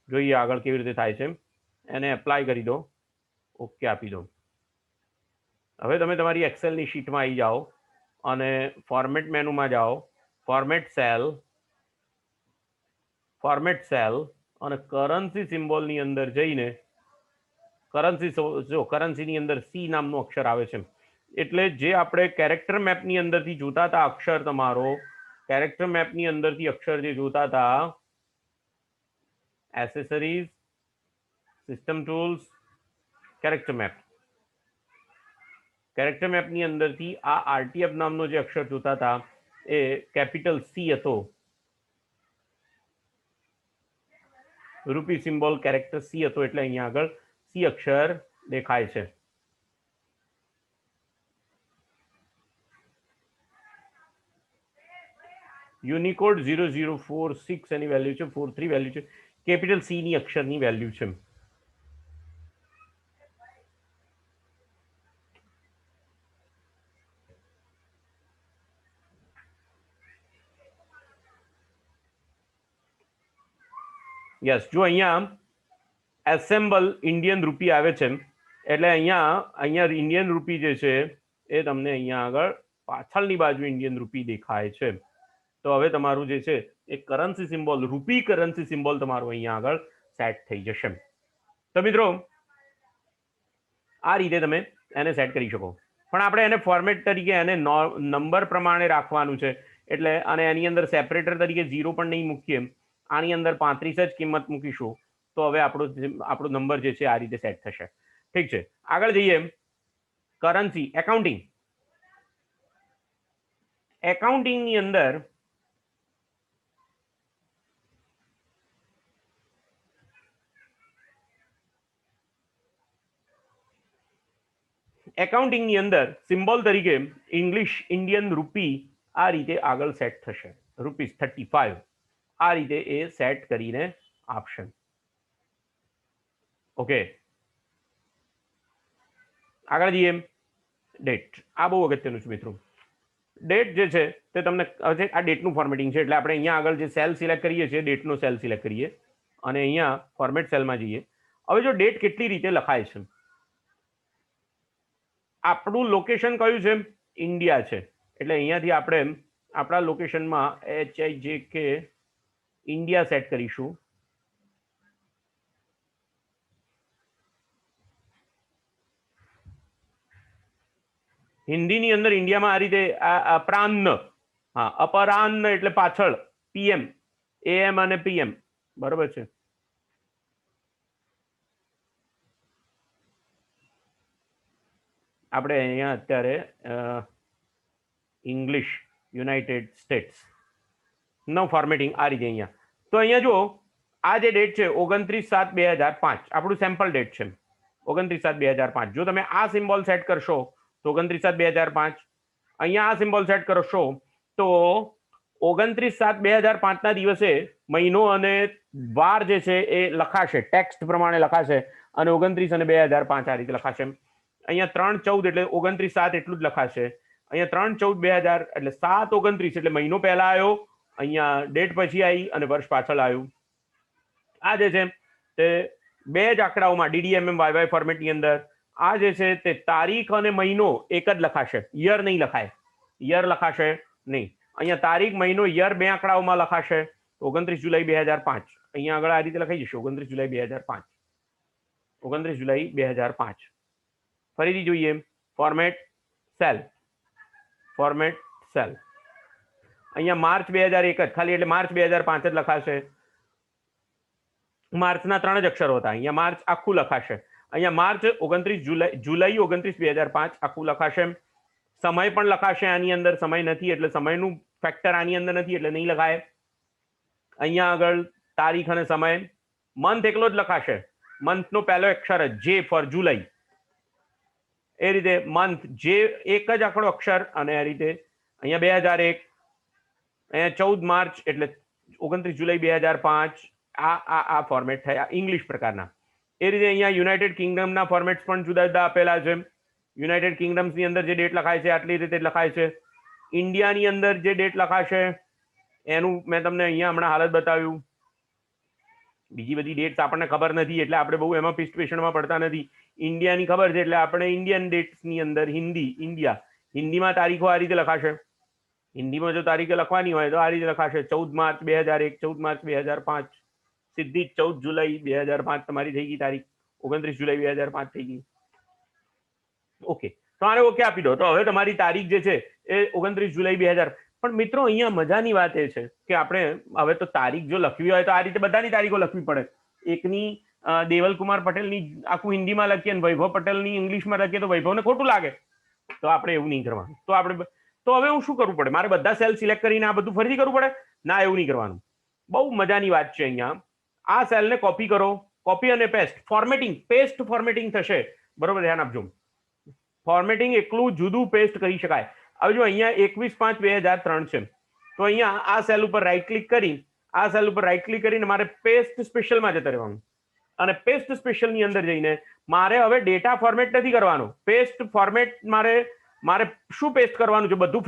જોઈએ આગળ કેવી રીતે થાય છે. એને એપ્લાય કરી દો, ઓકે આપી દો. હવે તમે તમારી એક્સેલની શીટમાં આવી જાઓ અને ફોર્મેટ મેનુમાં જાઓ, ફોર્મેટ સેલ અને કરન્સી સિમ્બોલની અંદર જઈને કરન્સીની અંદર સી નામનો અક્ષર આવે છે, એટલે જે આપણે કેરેક્ટર મેપની અંદરથી જોતા હતા અક્ષર, તમારો કેરેક્ટર મેપની અંદરથી અક્ષર જે જોતા હતા, એસેસરીઝ, સિસ્ટમ ટૂલ્સ, કેરેક્ટર મેપની અંદરથી આ આરટીએફ નામનો જે અક્ષર જોતા હતા એ કેપિટલ સી હતો. રૂપી સિમ્બોલ કેરેક્ટર સી હતો, એટલે અહીંયા આગળ સી અક્ષર દેખાય છે. યુનિકોડ 0046 એની વેલ્યુ છે, 43 વેલ્યુ છે, કેપિટલ સી ની અક્ષરની વેલ્યુ છે. યસ, જો અહીંયા એસેમ્બલ ઇન્ડિયન રૂપી આવે છે, એટલે અહીંયા ઇન્ડિયન રૂપી જે છે એ તમને અહીંયા આગળ પાછળની બાજુ ઇન્ડિયન રૂપી દેખાય છે. તો હવે તમારું જે છે એ કરન્સી સિમ્બોલ, રૂપી કરન્સી સિમ્બોલ તમારું અહીંયા આગળ સેટ થઈ જશે. તો મિત્રો આ રીતે તમે એને સેટ કરી શકો, પણ આપણે એને ફોર્મેટ તરીકે એને નંબર પ્રમાણે રાખવાનું છે, એટલે અને એની અંદર સેપરેટર તરીકે 0 પણ નહીં મૂકીએ, આની અંદર 35 જ કિંમત મૂકીશું, તો હવે આપણો નંબર જે છે આ રીતે સેટ થશે. ઠીક છે, આગળ જઈએ. કરન્સી એકાઉન્ટિંગની અંદર સિમ્બોલ તરીકે ઇન્ડિયન રૂપી આ રીતે આગળ સેટ થશે. ₹35 આ રીતે એ સેટ કરીને આપશે. ઓકે, આગળ જઈએ. ડેટ, આ બહુ અગત્યનું છે મિત્રો. ડેટ જે છે તે તમને આ ડેટનું ફોર્મેટિંગ છે, એટલે આપણે અહીંયા આગળ જે સેલ સિલેક્ટ કરીએ છીએ, ડેટનો સેલ સિલેક્ટ કરીએ અને અહીંયા ફોર્મેટ સેલમાં જઈએ. હવે જો ડેટ કેટલી રીતે લખાય છે, આપણું લોકેશન કયું છે, ઇન્ડિયા છે, એટલે અહીંયાથી આપણે આપણા લોકેશનમાં HIJK ઇન્ડિયા સેટ કરીશું. હિન્દીની અંદર ઇન્ડિયામાં આ રીતે અપરાહ્ન, હા અપરાહ્ન એટલે પાછળ, PM, AM અને PM, બરોબર છે. આપણે અહીંયા અત્યારે ઇંગ્લિશ યુનાઇટેડ સ્ટેટ્સ નો ફોર્મેટિંગ આ રીતે અહીંયા. તો અહીંયા જો આ જે ડેટ છે 29/7/2005 આપણું સેમ્પલ ડેટ છે, 29/7/2005. જો તમે આ સિમ્બોલ સેટ કરશો તો 29/7/2005, અહીંયા આ સિમ્બોલ સેટ કરશો તો 29/7/2005 ના દિવસે મહિનો અને વાર જે છે એ લખાશે, ટેક્સ્ટ પ્રમાણે લખાશે, અને 29 અને 2005 આ રીતે લખાશે. અહીંયા 3/14 એટલે 29/7 એટલું જ લખાશે. અહીંયા 3/14/2000 એટલે 7/29 એટલે મહિનો પહેલા આવ્યો, અહીંયા ડેટ પછી આવી અને વર્ષ પાછળ આવ્યું. આ જે છે તે બે જ આંકડાઓમાં DDMM YY ફોર્મેટની અંદર આ જે છે તે તારીખ અને મહિનો એક જ લખાશે, યર નહીં લખાય, યર લખાશે નહીં. અહીંયા તારીખ, મહિનો, યર બે આંકડાઓમાં લખાશે. 29 જુલાઈ 2005 અહીંયા આગળ આ રીતે લખાઈ જશે 29 જુલાઈ 2005. 29 જુલાઈ 2005. ફરીથી જોઈએ ફોર્મેટ સેલ. ફોર્મેટ સેલ અહીંયા માર્ચ 2001 જ ખાલી, એટલે માર્ચ 2005 જ લખાશે. માર્ચના 3 જ અક્ષરો હતા, અહીંયા માર્ચ આખું લખાશે. અહીંયા માર્ચ 29 જુલાઈ 29 2005 આખું લખાશે. સમય પણ લખાશે આની અંદર, સમય નથી એટલે સમયનું ફેક્ટર આની અંદર નથી એટલે નહીં લખાય. અહીંયા આગળ તારીખ અને સમય, મંથ એકલો જ લખાશે, મંથનો પહેલો અક્ષર જે ફોર જુલાઈ, એ રીતે મંથ જે એક જ આંકડો અક્ષર, અને આ રીતે અહીંયા 2001, અહીંયા 14 માર્ચ એટલે 29 જુલાઈ 2005. આ ફોર્મેટ થયા ઇંગ્લિશ પ્રકારના. એ રીતે અહીંયા યુનાઇટેડ કિંગડમના ફોર્મેટ્સ પણ જુદા જુદા આપેલા છે. યુનાઇટેડ કિંગડમ્સની અંદર જે ડેટ લખાય છે આટલી રીતે લખાય છે. ઇન્ડિયાની અંદર જે ડેટ લખાશે એનું મેં તમને અહીંયા હમણાં હાલત બતાવ્યું. બીજી બધી ડેટ્સ આપણને ખબર નથી એટલે આપણે બહુ એમાં પીસ્ટપેશનમાં પડતા નથી. ઇન્ડિયાની ખબર છે એટલે આપણે ઇન્ડિયન ડેટ્સની અંદર ઇન્ડિયા, હિન્દીમાં તારીખો આ રીતે લખાશે. હિન્દીમાં જો તારીખે લખવાની હોય તો આ રીતે લખાશે 14 માર્ચ 2001, 14 માર્ચ 2005, સીધી 14 જુલાઈ 2005 તમારી થઈ ગઈ તારીખ, 29 જુલાઈ 2005 થઈ ગઈ. ઓકે, તો આને ઓકે આપી દો. તો હવે તમારી તારીખ જે છે એ 29 જુલાઈ 2000. પણ મિત્રો અહીંયા મજાની વાત એ છે કે આપણે હવે તો તારીખ જો લખવી હોય તો આ રીતે બધાની તારીખો લખવી પડે. એકની દેવલકુમાર પટેલની આખું હિન્દીમાં લખીએ અને વૈભવ પટેલની ઇંગ્લિશમાં લખીએ તો વૈભવને ખોટું લાગે. તો આપણે એવું નહીં કરવાનું. તો હવે હું શું કરવું પડે? મારે બધા સેલ સિલેક્ટ કરીને આ બધું ફરીથી કરવું પડે? ના, એવું નહીં કરવાનું. બહુ મજાની વાત છે. અહીંયા આ સેલને કોપી કરો, કોપી અને પેસ્ટ. ફોર્મેટિંગ, પેસ્ટ ફોર્મેટિંગ થશે, બરોબર? ધ્યાન આપજો. ફોર્મેટિંગ એકલું જુદું પેસ્ટ કરી શકાય. હવે જો અહીંયા 21/5/2003 છે, તો અહીંયા આ સેલ ઉપર રાઈટ ક્લિક કરી, આ સેલ ઉપર રાઈટ ક્લિક કરીને મારે પેસ્ટ સ્પેશિયલમાં જતા રહેવાનું. અને પેસ્ટ સ્પેશિયલની અંદર જઈને મારે હવે ડેટા ફોર્મેટ નથી કરવાનું. પેસ્ટ ફોર્મેટ મારે શું પેસ્ટ કરવાનું છે? બધું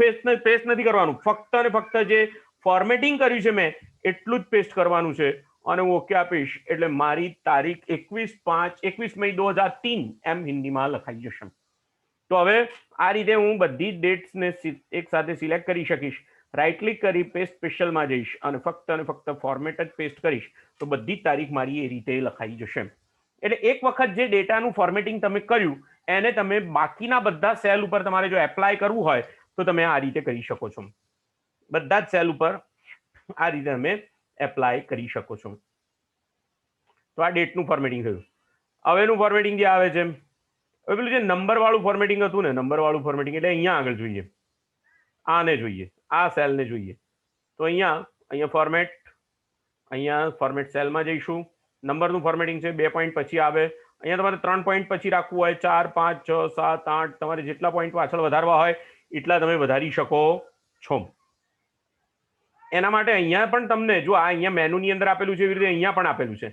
પેસ્ટ નથી કરવાનું. ફક્ત અને ફક્ત જે ફોર્મેટિંગ કર્યું છે મેં એટલું જ પેસ્ટ કરવાનું છે. અને હું ઓકે આપીશ એટલે મારી તારીખ 21 મઈ 2003 એમ હિન્દીમાં લખાઈ જશે. તો હવે આ રીતે હું બધી જ ડેટ્સને એક સાથે સિલેક્ટ કરી શકીશ. રાઈટ ક્લિક કરી પેસ્ટ સ્પેશિયલમાં જઈશ અને ફક્ત ફોર્મેટ જ પેસ્ટ કરીશ તો બધી જ તારીખ મારી એ રીતે લખાઈ જશે. એટલે એક વખત જે ડેટાનું ફોર્મેટિંગ તમે કર્યું એને તમે બાકીના બધા સેલ ઉપર તમારે જો એપ્લાય કરવું હોય તો તમે આ રીતે કરી શકો છો. બધા જ સેલ ઉપર આ રીતે તમે એપ્લાય કરી શકો છો. તો આ ડેટનું ફોર્મેટિંગ થયું. હવેનું ફોર્મેટિંગ જે આવે છે, હવે પેલું જે નંબર વાળું ફોર્મેટિંગ હતું ને, નંબર વાળું ફોર્મેટિંગ એટલે અહીંયા આગળ જોઈએ, આને જોઈએ, આ સેલને જોઈએ. તો અહીંયા ફોર્મેટ, અહીંયા ફોર્મેટ સેલમાં જઈશું. નંબરનું ફોર્મેટિંગ છે 2 પોઈન્ટ પછી આવે. અહીંયા તમારે 3 પોઈન્ટ પછી રાખવું હોય, 4, 5, 6, 7, 8 તમારે જેટલા પોઈન્ટ પાછળ વધારવા હોય એટલા તમે વધારી શકો છો. એના માટે અહીંયા પણ તમને જો આ અહીંયા મેનુની અંદર આપેલું છે એવી રીતે અહીંયા પણ આપેલું છે.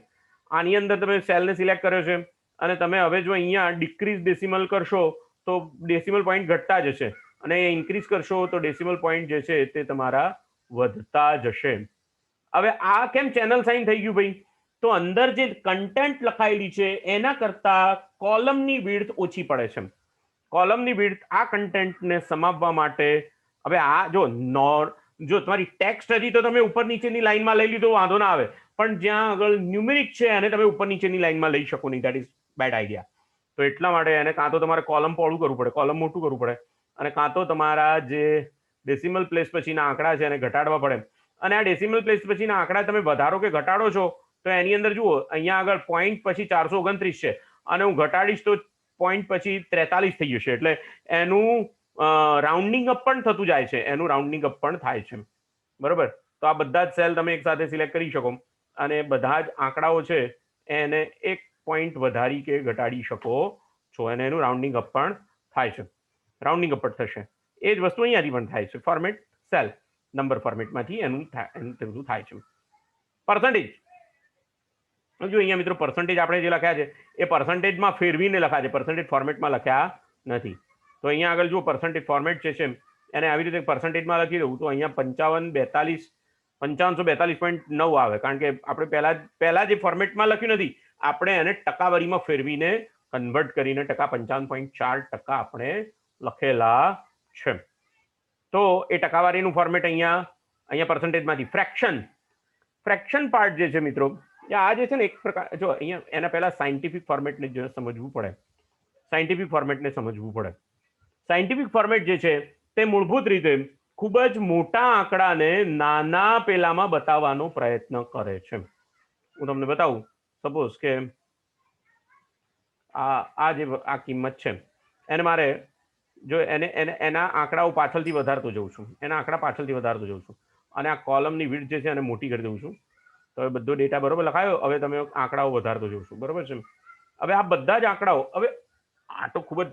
આની અંદર તમે સેલને સિલેક્ટ કર્યો છે અને તમે હવે જો અહીંયા ડિક્રીઝ ડેસિમલ કરશો તો ડેસિમલ પોઈન્ટ ઘટતા જશે અને ઇન્ક્રીઝ કરશો તો ડેસિમલ પોઈન્ટ જે છે તે તમારા વધતા જશે. હવે આ કેમ ચેનલ સાઇન થઈ ગયું ભાઈ? તો અંદર જે કન્ટેન્ટ લખાયેલી છે એના કરતા કોલમની વિડ્થ ઓછી પડે છે. કોલમની વિડ્થ આ કન્ટેન્ટને સમાવવા માટે. હવે આ જો તમારી ટેક્સ્ટ હતી તો તમે ઉપર નીચેની લાઈનમાં લઈ લીધો વાંધો ના આવે, પણ જ્યાં આગળ ન્યુમેરિક છે એને તમે ઉપર નીચેની લાઈનમાં લઈ શકો નહીં. That is bed idea. તો એટલા માટે એને કાં તો તમારે કોલમ પહોળું કરવું પડે, કોલમ મોટું કરવું પડે, અને કાં તો તમારા જે ડેસિમલ પ્લેસ પછીના આંકડા છે એને ઘટાડવા પડે. અને આ ડેસિમલ પ્લેસ પછીના આંકડા તમે વધારો કે ઘટાડો છો તો એની અંદર જુઓ અહીંયા આગળ પોઈન્ટ પછી 429 છે અને હું ઘટાડીશ તો પોઈન્ટ પછી 43 થઈ જશે. એટલે એનું રાઉન્ડિંગ અપ પણ થતું જાય છે, એનું રાઉન્ડિંગ અપ પણ થાય છે, બરોબર? તો આ બધા જ સેલ તમે એક સાથે સિલેક્ટ કરી શકો અને બધા જ આંકડાઓ છે એને 1 પોઈન્ટ વધારી કે ઘટાડી શકો છો અને એનું રાઉન્ડિંગ અપ પણ થાય છે, રાઉન્ડિંગ અપ પણ થશે. એ જ વસ્તુ અહીંયાથી પણ થાય છે. ફોર્મેટ સેલ નંબર ફોર્મેટમાંથી એનું થાય છે. પર્સન્ટેજ જો અહીંયા મિત્રો પર્સન્ટેજ આપણે જે લખ્યા છે એ પર્સન્ટેજમાં ફેરવીને લખ્યા છે, પર્સન્ટેજ ફોર્મેટમાં લખ્યા નથી. તો અહીંયા આગળ જો પર્સન્ટેજ ફોર્મેટ છે એને આવી રીતે પર્સન્ટેજમાં લખી દઉં તો અહીંયા 5542.9 આવે, કારણ કે આપણે પહેલા જે ફોર્મેટમાં લખ્યું નથી આપણે એને ટકાવારીમાં ફેરવીને કન્વર્ટ કરીને 55.4% આપણે લખેલા છે. તો એ ટકાવારીનું ફોર્મેટ અહીંયા પર્સન્ટેજમાંથી. ફ્રેક્શન ફ્રેક્શન પાર્ટ જે છે મિત્રો, આ જે છે ને એક પ્રકાર, જો અહીંયા એના પહેલા સાયન્ટિફિક ફોર્મેટને જો સમજવું પડે, સાયન્ટિફિક ફોર્મેટને સમજવું પડે. સાયન્ટિફિક ફોર્મેટ જે છે તે મૂળભૂત રીતે ખૂબ જ મોટા આંકડાને નાના પેલામાં બતાવવાનો પ્રયત્ન કરે છે. હું તમને બતાવું, સપોઝ કે આ જે આ કિંમત છે એને મારે જો એના આંકડાઓ પાછળથી વધારતો જઉં છું, એના આંકડા પાછળથી વધારતો જઉં છું, અને આ કોલમની વિડ્થ જે છે એને મોટી કરી દઉં છું. તો હવે બધો ડેટા બરોબર લખાયો. હવે તમે આંકડાઓ વધારતો જઉં છું, બરોબર છે. હવે આ બધા જ આંકડાઓ, હવે આ તો ખૂબ જ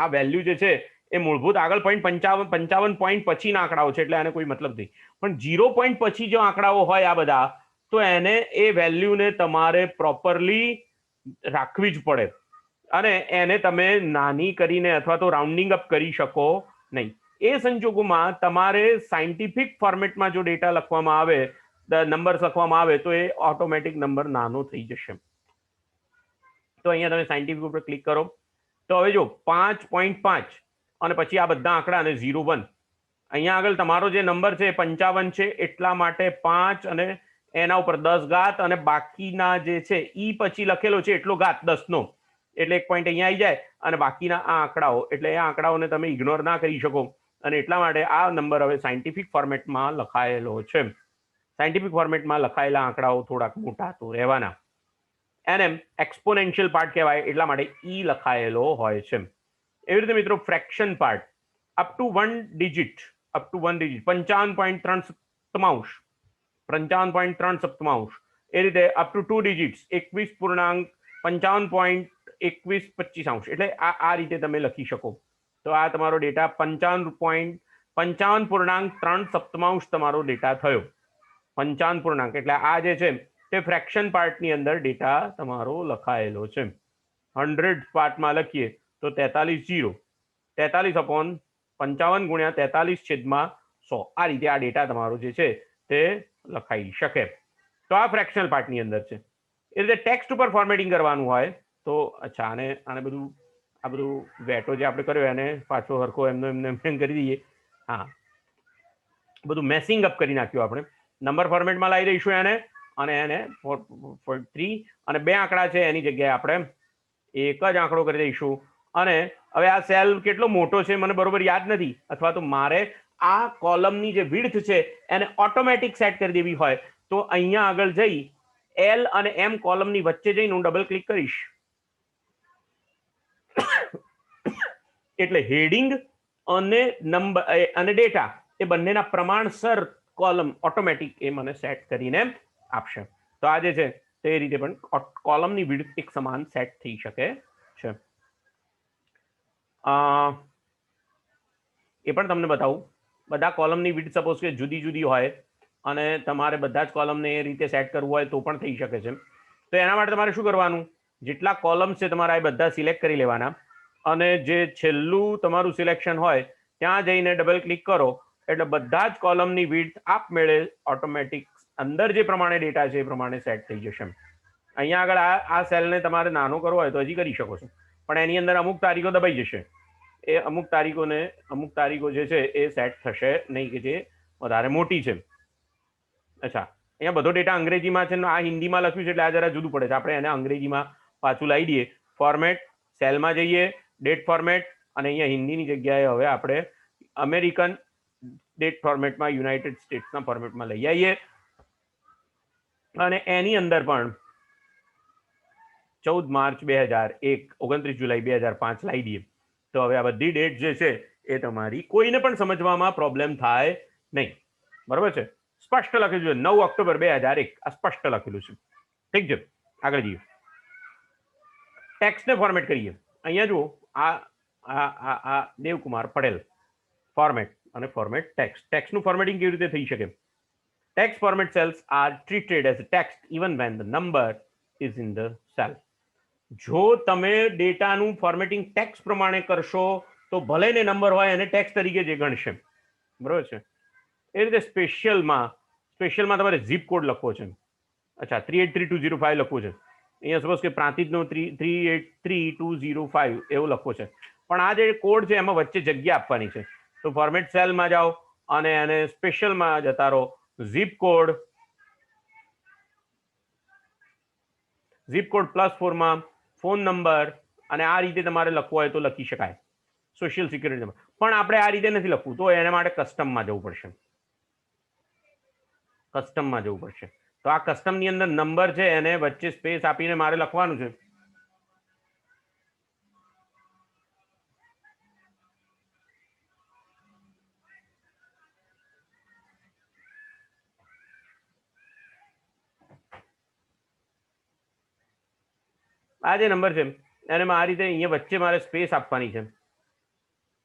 આ વેલ્યુ જે છે એ મૂળભૂત આગળ 55 પોઈન્ટ પછીના આંકડાઓ છે, એટલે આને કોઈ મતલબ નહીં. પણ 0 પોઈન્ટ પછી જો આંકડાઓ હોય આ બધા, તો એને એ વેલ્યુને તમારે પ્રોપરલી રાખવી જ પડે, અને એને તમે નાની કરીને અથવા તો રાઉન્ડિંગ અપ કરી શકો નહીં. એ સંજોગોમાં તમારે સાયન્ટિફિક ફોર્મેટમાં જો ડેટા લખવામાં આવે, નંબર્સ લખવામાં આવે, તો એ ઓટોમેટિક નંબર નાનો થઈ જશે. તો અહીંયા તમે સાયન્ટિફિક ઉપર ક્લિક કરો, તો હવે જો 5.5 અને પછી આ બધા આંકડા અને 0.1, અહીંયા આગળ તમારો જે નંબર છે 55 છે, એટલા માટે 5 અને એના ઉપર 10 ઘાત, અને બાકીના જે છે ઈ પછી લખેલો છે એટલો ઘાત 10નો, એટલે 1 પોઈન્ટ અહીંયા આવી જાય, અને બાકીના આ આંકડાઓ, એટલે એ આંકડાઓને તમે ઇગ્નોર ના કરી શકો, અને એટલા માટે આ નંબર હવે સાયન્ટિફિક ફોર્મેટમાં લખાયેલો છે. સાયન્ટિફિક ફોર્મેટમાં લખાયેલા આંકડાઓ થોડાક મોટા તો રહેવાના. એને એક્સપોનેન્શિયલ પાર્ટ કહેવાય, એટલા માટે ઈ લખાયેલો હોય છે. એવી રીતે મિત્રો fraction part up to 1 digit, 55.3 સપ્તમાંશ, 55.3 સપ્તમાંશ, એ રીતે અપ ટુ 2 ડિજિટ્સ 21.55.2125, એટલે આ રીતે તમે લખી શકો. તો આ તમારો ડેટા 55.3 સપ્તમાંશ તમારો ડેટા થયો. 55 પૂર્ણાંક, એટલે આ જે છે તે ફ્રેક્શન પાર્ટની અંદર ડેટા તમારો લખાયેલો છે. 100 પાર્ટમાં લખીએ તો 43 43/55 ગુણ્યા 43/100, આ રીતે આ ડેટા તમારો જે છે તે લખાઈ શકે. તો આ ફ્રેક્શનલ પાર્ટની અંદર છે. એ રીતે ટેક્સ્ટ ઉપર ફોર્મેટિંગ કરવાનું હોય તો અચ્છા, આને બધું આ બધું વેટો જે આપણે કર્યો એને પાછો હરખો એમને કરી દઈએ. હા, બધું મેસિંગ અપ કરી નાખ્યું આપણે. નંબર ફોર્મેટમાં લાવી દઈશું એને, અને એને 3 અને 2 આંકડા છે એની જગ્યાએ આપણે એક જ આંકડો કરી દઈશું. અને હવે આ સેલ કેટલો મોટો છે મને બરોબર યાદ નથી, અથવા તો મારે આ કોલમની જે વિડ્થ છે એને ઓટોમેટિક સેટ કરી દેવી હોય, તો અહીંયા આગળ જઈ એલ અને એમ કોલમની વચ્ચે જઈને હું ડબલ ક્લિક કરીશ, એટલે હેડિંગ અને નંબર અને ડેટા એ બંનેના પ્રમાણસર કોલમ ઓટોમેટિક એ મને સેટ કરીને આપશે. તો આ જે છે તે રીતે પણ કોલમની વિડ્થ એક સમાન સેટ થઈ શકે છે. એ પણ તમને બતાવું. બધા કોલમની વિડ્થ સપોઝ કે જુદી જુદી હોય, અને તમારે બધા જ કોલમને એ રીતે સેટ કરવું હોય તો પણ થઈ શકે છે. તો એના માટે તમારે શું કરવાનું, જેટલા કોલમ્સ છે તમારા એ બધા સિલેક્ટ કરી લેવાના, અને જે છેલ્લું તમારું સિલેક્શન હોય ત્યાં જઈને ડબલ ક્લિક કરો, એટલે બધા જ કોલમની વિડ્થ આપમેળે ઓટોમેટિક અંદર જે પ્રમાણે ડેટા છે એ પ્રમાણે સેટ થઈ જશે. અહીંયા આગળ આ સેલને તમારે નાનો કરવો હોય તો હજી કરી શકો છો, પણ એની અંદર અમુક તારીખો દબાઈ જશે. એ અમુક તારીખો જે છે એ સેટ થશે નહીં, કે જે વધારે મોટી છે. અચ્છા, અહીંયા બધો ડેટા અંગ્રેજીમાં છે, આ હિન્દીમાં લખ્યું છે એટલે આ જરા જુદું પડે છે. આપણે એને અંગ્રેજીમાં પાછું લાવી દઈએ. ફોર્મેટ, સેલમાં જઈએ, ડેટ ફોર્મેટ, અને અહીંયા હિન્દીની જગ્યાએ હવે આપણે અમેરિકન ડેટ ફોર્મેટમાં યુનાઇટેડ સ્ટેટ્સના ફોર્મેટમાં લઈ આવીએ, અને એની અંદર પણ 14 માર્ચ 2001, 29 જુલાઈ 2005 લાવી દઈએ. તો હવે આ બધી ડેટ જે છે એ તમારી કોઈને પણ સમજવામાં પ્રોબ્લેમ થાય નહીં, બરોબર છે. સ્પષ્ટ લખેલું છે 9 ઓક્ટોબર 2001, આ સ્પષ્ટ લખેલું છે. ઠીક છે, આગળ જઈએ. ટેક્સ્ટને ફોર્મેટ કરીએ. અહીંયા જુઓ, આ દેવકુમાર પટેલ ફોર્મેટ અને ફોર્મેટ ટેક્સ્ટ. ટેક્સ્ટનું ફોર્મેટિંગ કેવી રીતે થઈ શકે? Text format cells are treated as text even when the number is in the cell. જો તમે ડેટાનું ફોર્મેટિંગ ટેક્સ્ટ પ્રમાણે કરશો તો ભલે ને નંબર હોય એને ટેક્સ્ટ તરીકે જે ગણશે, બરોબર છે. એ રીતે સ્પેશિયલમાં તમારે ઝીપ કોડ લખવો છે. અચ્છા, 383205 લખવું છે. અહીંયા સપોઝ કે પ્રાંતિજનો 383205 એવું લખવો છે, પણ આ જે કોડ છે એમાં વચ્ચે જગ્યા આપવાની છે. તો ફોર્મેટ સેલમાં જાઓ અને એને સ્પેશિયલમાં જતા રહો, ઝીપ કોડ ઝીપ કોડ +4 માં ફોન નંબર અને આ રીતે તમારે લખવો હોય તો લખી શકાય, સોશિયલ સિક્યુરિટી નંબર. પણ આપણે આ રીતે નથી લખવું, તો એના માટે કસ્ટમમાં જવું પડશે. કસ્ટમમાં જવું પડશે. તો આ કસ્ટમની અંદર નંબર છે એને વચ્ચે સ્પેસ આપીને મારે લખવાનું છે. આ જે નંબર છે એને આ રીતે અહીંયા વચ્ચે મારે સ્પેસ આપવાની છે.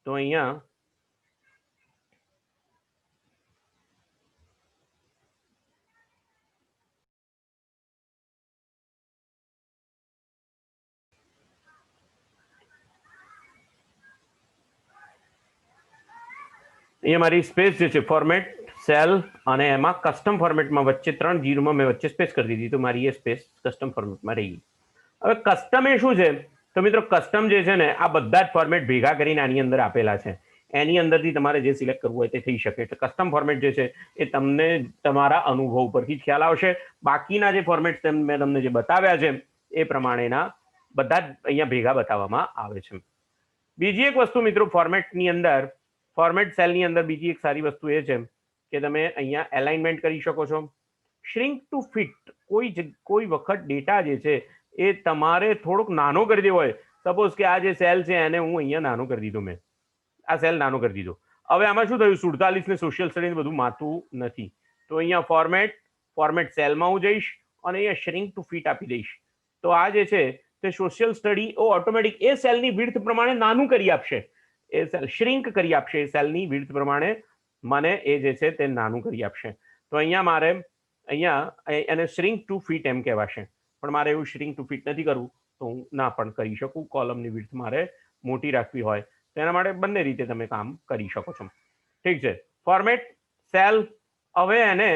તો અહીંયા મારી સ્પેસ જે છે ફોર્મેટ સેલ અને એમાં કસ્ટમ ફોર્મેટમાં વચ્ચે 3 જીરોમાં મેં વચ્ચે સ્પેસ કરી દીધી, તો મારી એ સ્પેસ કસ્ટમ ફોર્મેટમાં રહી. હવે કસ્ટમ એ શું છે? તો મિત્રો કસ્ટમ જે છે ને આ બધા જ ફોર્મેટ ભેગા કરીને આની અંદર આપેલા છે. એની અંદરથી તમારે જે સિલેક્ટ કરવું હોય તે થઈ શકે. એટલે કસ્ટમ ફોર્મેટ જે છે એ તમને તમારા અનુભવ પરથી ખ્યાલ આવશે. બાકીના જે ફોર્મેટ મેં તમને જે બતાવ્યા છે એ પ્રમાણેના બધા જ અહીંયા ભેગા બતાવવામાં આવે છે. બીજી એક વસ્તુ મિત્રો ફોર્મેટની અંદર, ફોર્મેટ સેલની અંદર બીજી એક સારી વસ્તુ એ છે કે તમે અહીંયા એલાઇનમેન્ટ કરી શકો છો. Shrink to fit. કોઈ વખત ડેટા જે છે એ તમારે થોડોક નાનો કરી દેવો હોય. સપોઝ કે આ જે સેલ છે એને હું અહીંયા નાનો કરી દીધો, મેં આ સેલ નાનો કરી દીધો. હવે આમાં શું થયું, 47 ને સોશિયલ સ્ટડી બધું માથું નથી. તો અહીંયા ફોર્મેટ સેલમાં હું જઈશ અને અહીંયા શ્રિંક ટુ ફિટ આપી દઈશ. તો આ જે છે તે સોશિયલ સ્ટડી ઓટોમેટિક એ સેલની વિડ્થ પ્રમાણે નાનું કરી આપશે. એ સેલ શ્રિંક કરી આપશે. એ સેલની વિડ્થ પ્રમાણે મને એ જે છે તે નાનું કરી આપશે. તો અહીંયા મારે અહીંયા એને શ્રિંક ટુ ફિટ એમ કહેવાશે. પણ મારે એવું શ્રિંક ટુ ફિટ નથી કરવું, તો હું ના પણ કરી શકું. કોલમની વિડ્થ મારે મોટી રાખવી હોય તો એના માટે બંને રીતે તમે કામ કરી શકો છો. ઠીક છે. Format cell. હવે એને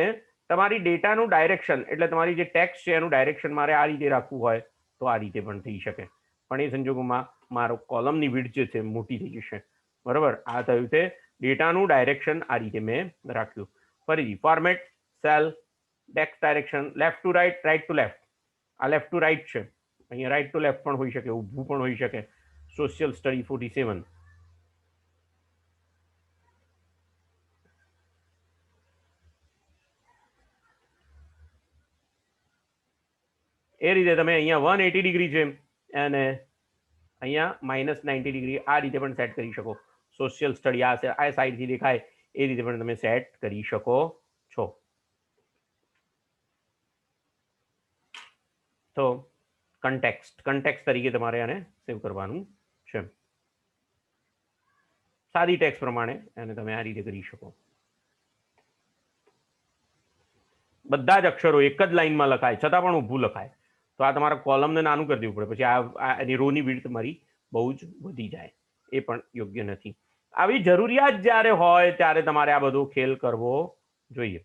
તમારી ડેટાનું ડાયરેક્શન, એટલે તમારી જે ટેક્સ્ટ છે એનું ડાયરેક્શન મારે આ રીતે રાખવું હોય તો આ રીતે પણ થઈ શકે. પણ એ સંજોગોમાં મારો કોલમની વિડ્થ જે છે મોટી થઈ જશે. બરાબર, આ થયું છે ડેટાનું ડાયરેક્શન. આ રીતે મેં રાખ્યું. ફરીથી format cell, text direction, left to right, right to left. આ લેફ્ટ ટુ રાઈટ છે, અહીંયા રાઈટ ટુ લેફ્ટ પણ હોઈ શકે, ઊભું પણ હોઈ શકે. Social study 47. એ રીતે તમે અહીંયા 180 ડિગ્રી છે અને અહીંયા -90 ડિગ્રી આ રીતે પણ સેટ કરી શકો. સોશિયલ સ્ટડી આ સાઈડથી દેખાય એ રીતે પણ તમે સેટ કરી શકો છો. તો કન્ટેક્સ્ટ તરીકે તમારે આને સેવ કરવાનું છે. સાદી ટેક્સ્ટ પ્રમાણે એને તમે આ રીતે કરી શકો. બધા જ અક્ષરો એક જ લાઈનમાં લખાય છતાં પણ ઊભું લખાય. તો આ તમારા કોલમને નાનું કરી દેવું પડે. પછી આ એની રોની વિડ્થ મારી બહુ જ વધી જાય, એ પણ યોગ્ય નથી. આવી જરૂરિયાત જ્યારે હોય ત્યારે તમારે આ બધો ખેલ કરવો જોઈએ.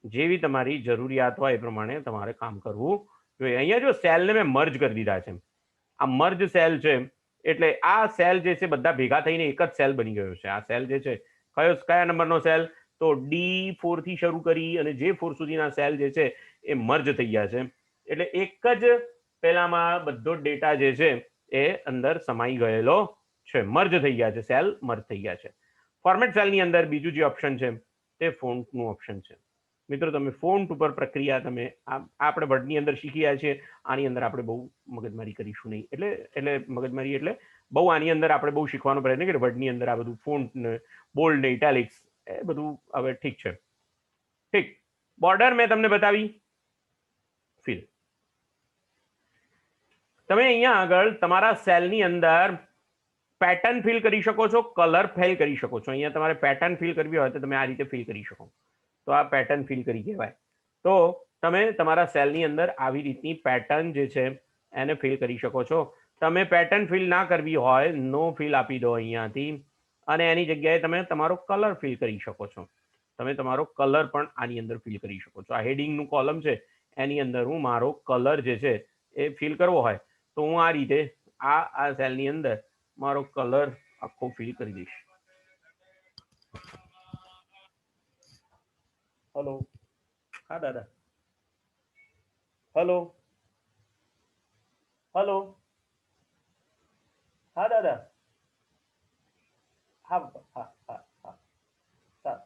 જેવી તમારી જરૂરિયાત હોય એ પ્રમાણે તમારે કામ કરવું જોઈએ. અહીંયા જો સેલને મેં મર્જ કરી દીધા છે, આ મર્જ સેલ છે એટલે આ સેલ જે છે બધા ભેગા થઈને એક જ સેલ બની ગયો છે. આ સેલ જે છે કયા નંબરનો સેલ? તો D4 થી શરૂ કરી અને J4 સુધીના સેલ જે છે એ મર્જ થઈ ગયા છે. એટલે એક જ પેલામાં બધો ડેટા જે છે એ અંદર સમાઈ ગયેલો છે, મર્જ થઈ ગયા છે, સેલ મર્જ થઈ ગયા છે. ફોર્મેટ સેલની અંદર બીજું જે ઓપ્શન છે તે ફોન્ટનું ઓપ્શન છે. મિત્રો તમે ફોન્ટ ઉપર પ્રક્રિયા તમે આપણે વર્ડની અંદર શીખી રહ્યા છીએ. આની અંદર આપણે બહુ મગજમારી કરીશું નહીં. એટલે મગજમારી એટલે બહુ આની અંદર આપણે બહુ શીખવાનો પ્રયત્ન કરીએ. વર્ડની અંદર આ બધું ફોન્ટ ને બોલ્ડ ને ઇટાલિક્સ એ બધું હવે ઠીક છે. ઠીક. બોર્ડર મેં તમને બતાવી. ફિલ તમે અહીંયા આગળ તમારા સેલની અંદર પેટર્ન ફિલ કરી શકો છો, કલર ફિલ કરી શકો છો. અહીંયા તમારે પેટર્ન ફિલ કરવી હોય તો તમે આ રીતે ફિલ કરી શકો. તો આ પેટર્ન ફિલ કરી કહેવાય. તો તમે તમારા સેલની અંદર આવી રીતની પેટર્ન જે છે એને ફિલ કરી શકો છો. તમે પેટર્ન ફિલ ના કરવી હોય, નો ફિલ આપી દો અહીંયાથી અને એની જગ્યાએ તમે તમારો કલર ફિલ કરી શકો છો. તમે તમારો કલર પણ આની અંદર ફિલ કરી શકો છો. આ હેડિંગનું કોલમ છે એની અંદર હું મારો કલર જે છે એ ફિલ કરવો હોય તો હું આ રીતે આ સેલની અંદર મારો કલર આખો ફિલ કરી દઈશ. હલો, હા દાદા, હલો. હલો, હા દાદા, હા હા હા હા, સારું.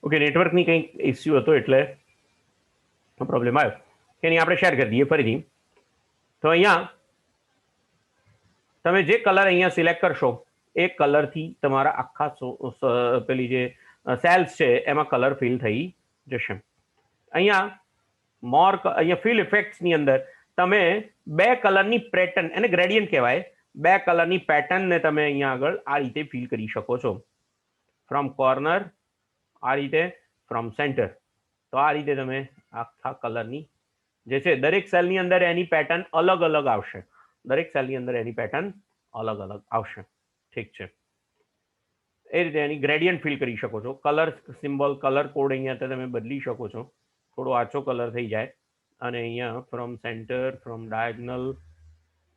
ઓકે, નેટવર્કની કંઈક ઇસ્યુ હતો એટલે પ્રોબ્લેમ આવ્યો કે નહીં, આપણે શેર કરી દઈએ ફરીથી. તો અહીંયા તમે જે કલર અહીંયા સિલેક્ટ કરશો એ કલરથી તમારા આખા પેલી જે સેલ્સ છે એમાં કલર ફિલ થઈ જશે. અહીંયા અહીંયા ફિલ ઇફેક્ટ્સની અંદર તમે બે કલરની પેટર્ન, એને ગ્રેડિયન્ટ કહેવાય, બે કલરની પેટર્નને તમે અહીંયા આગળ આ રીતે ફિલ કરી શકો છો. ફ્રોમ કોર્નર આ રીતે, ફ્રોમ સેન્ટર. તો આ રીતે તમે આખા કલરની જે છે દરેક સેલની અંદર એની પેટર્ન અલગ અલગ આવશે. દરેક સેલની અંદર એની પેટર્ન અલગ અલગ આવશે. ઠીક છે, એ રીતે એની ગ્રેડિયન્ટ ફિલ કરી શકો છો. કલર સિમ્બોલ, કલર કોડ અહીંયા તમે બદલી શકો છો, થોડો આછો કલર થઈ જાય. અને અહીંયા ફ્રોમ સેન્ટર, ફ્રોમ ડાયગનલ,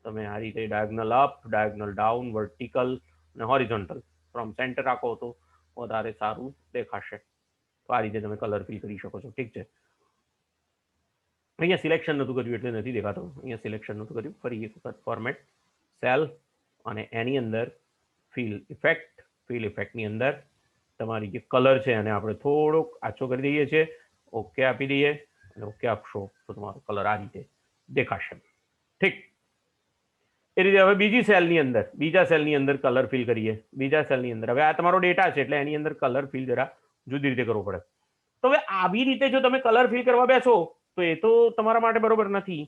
તમે આ રીતે ડાયગનલ અપ, ડાયગનલ ડાઉન, વર્ટિકલ અને હોરિઝોન્ટલ. ફ્રોમ સેન્ટર રાખો તો વધારે સારું દેખાશે. તો આ રીતે તમે કલર ફિલ કરી શકો છો. ઠીક છે, અહીંયા સિલેક્શન નહોતું કર્યું એટલે નથી દેખાતો. અહીંયા સિલેક્શન નહોતું કર્યું. ફરી એક વખત ફોર્મેટ, સેલ, અને એની અંદર ફિલ ઇફેક્ટ. ફિલ ઇફેક્ટની અંદર તમારી જે કલર છે એને આપણે થોડોક આછો કરી દઈએ છીએ. ઓકે આપી દઈએ અને ઓકે આપશો તો તમારો કલર આ રીતે દેખાશે. ઠીક, એ રીતે હવે બીજા સેલની અંદર કલર ફિલ કરીએ. બીજા સેલની અંદર હવે આ તમારો ડેટા છે એટલે એની અંદર કલર ફિલ જરા જુદી રીતે કરવો પડે. તો હવે આવી રીતે જો તમે કલર ફિલ કરવા બેસો તો એ તો તમારા માટે બરોબર નથી.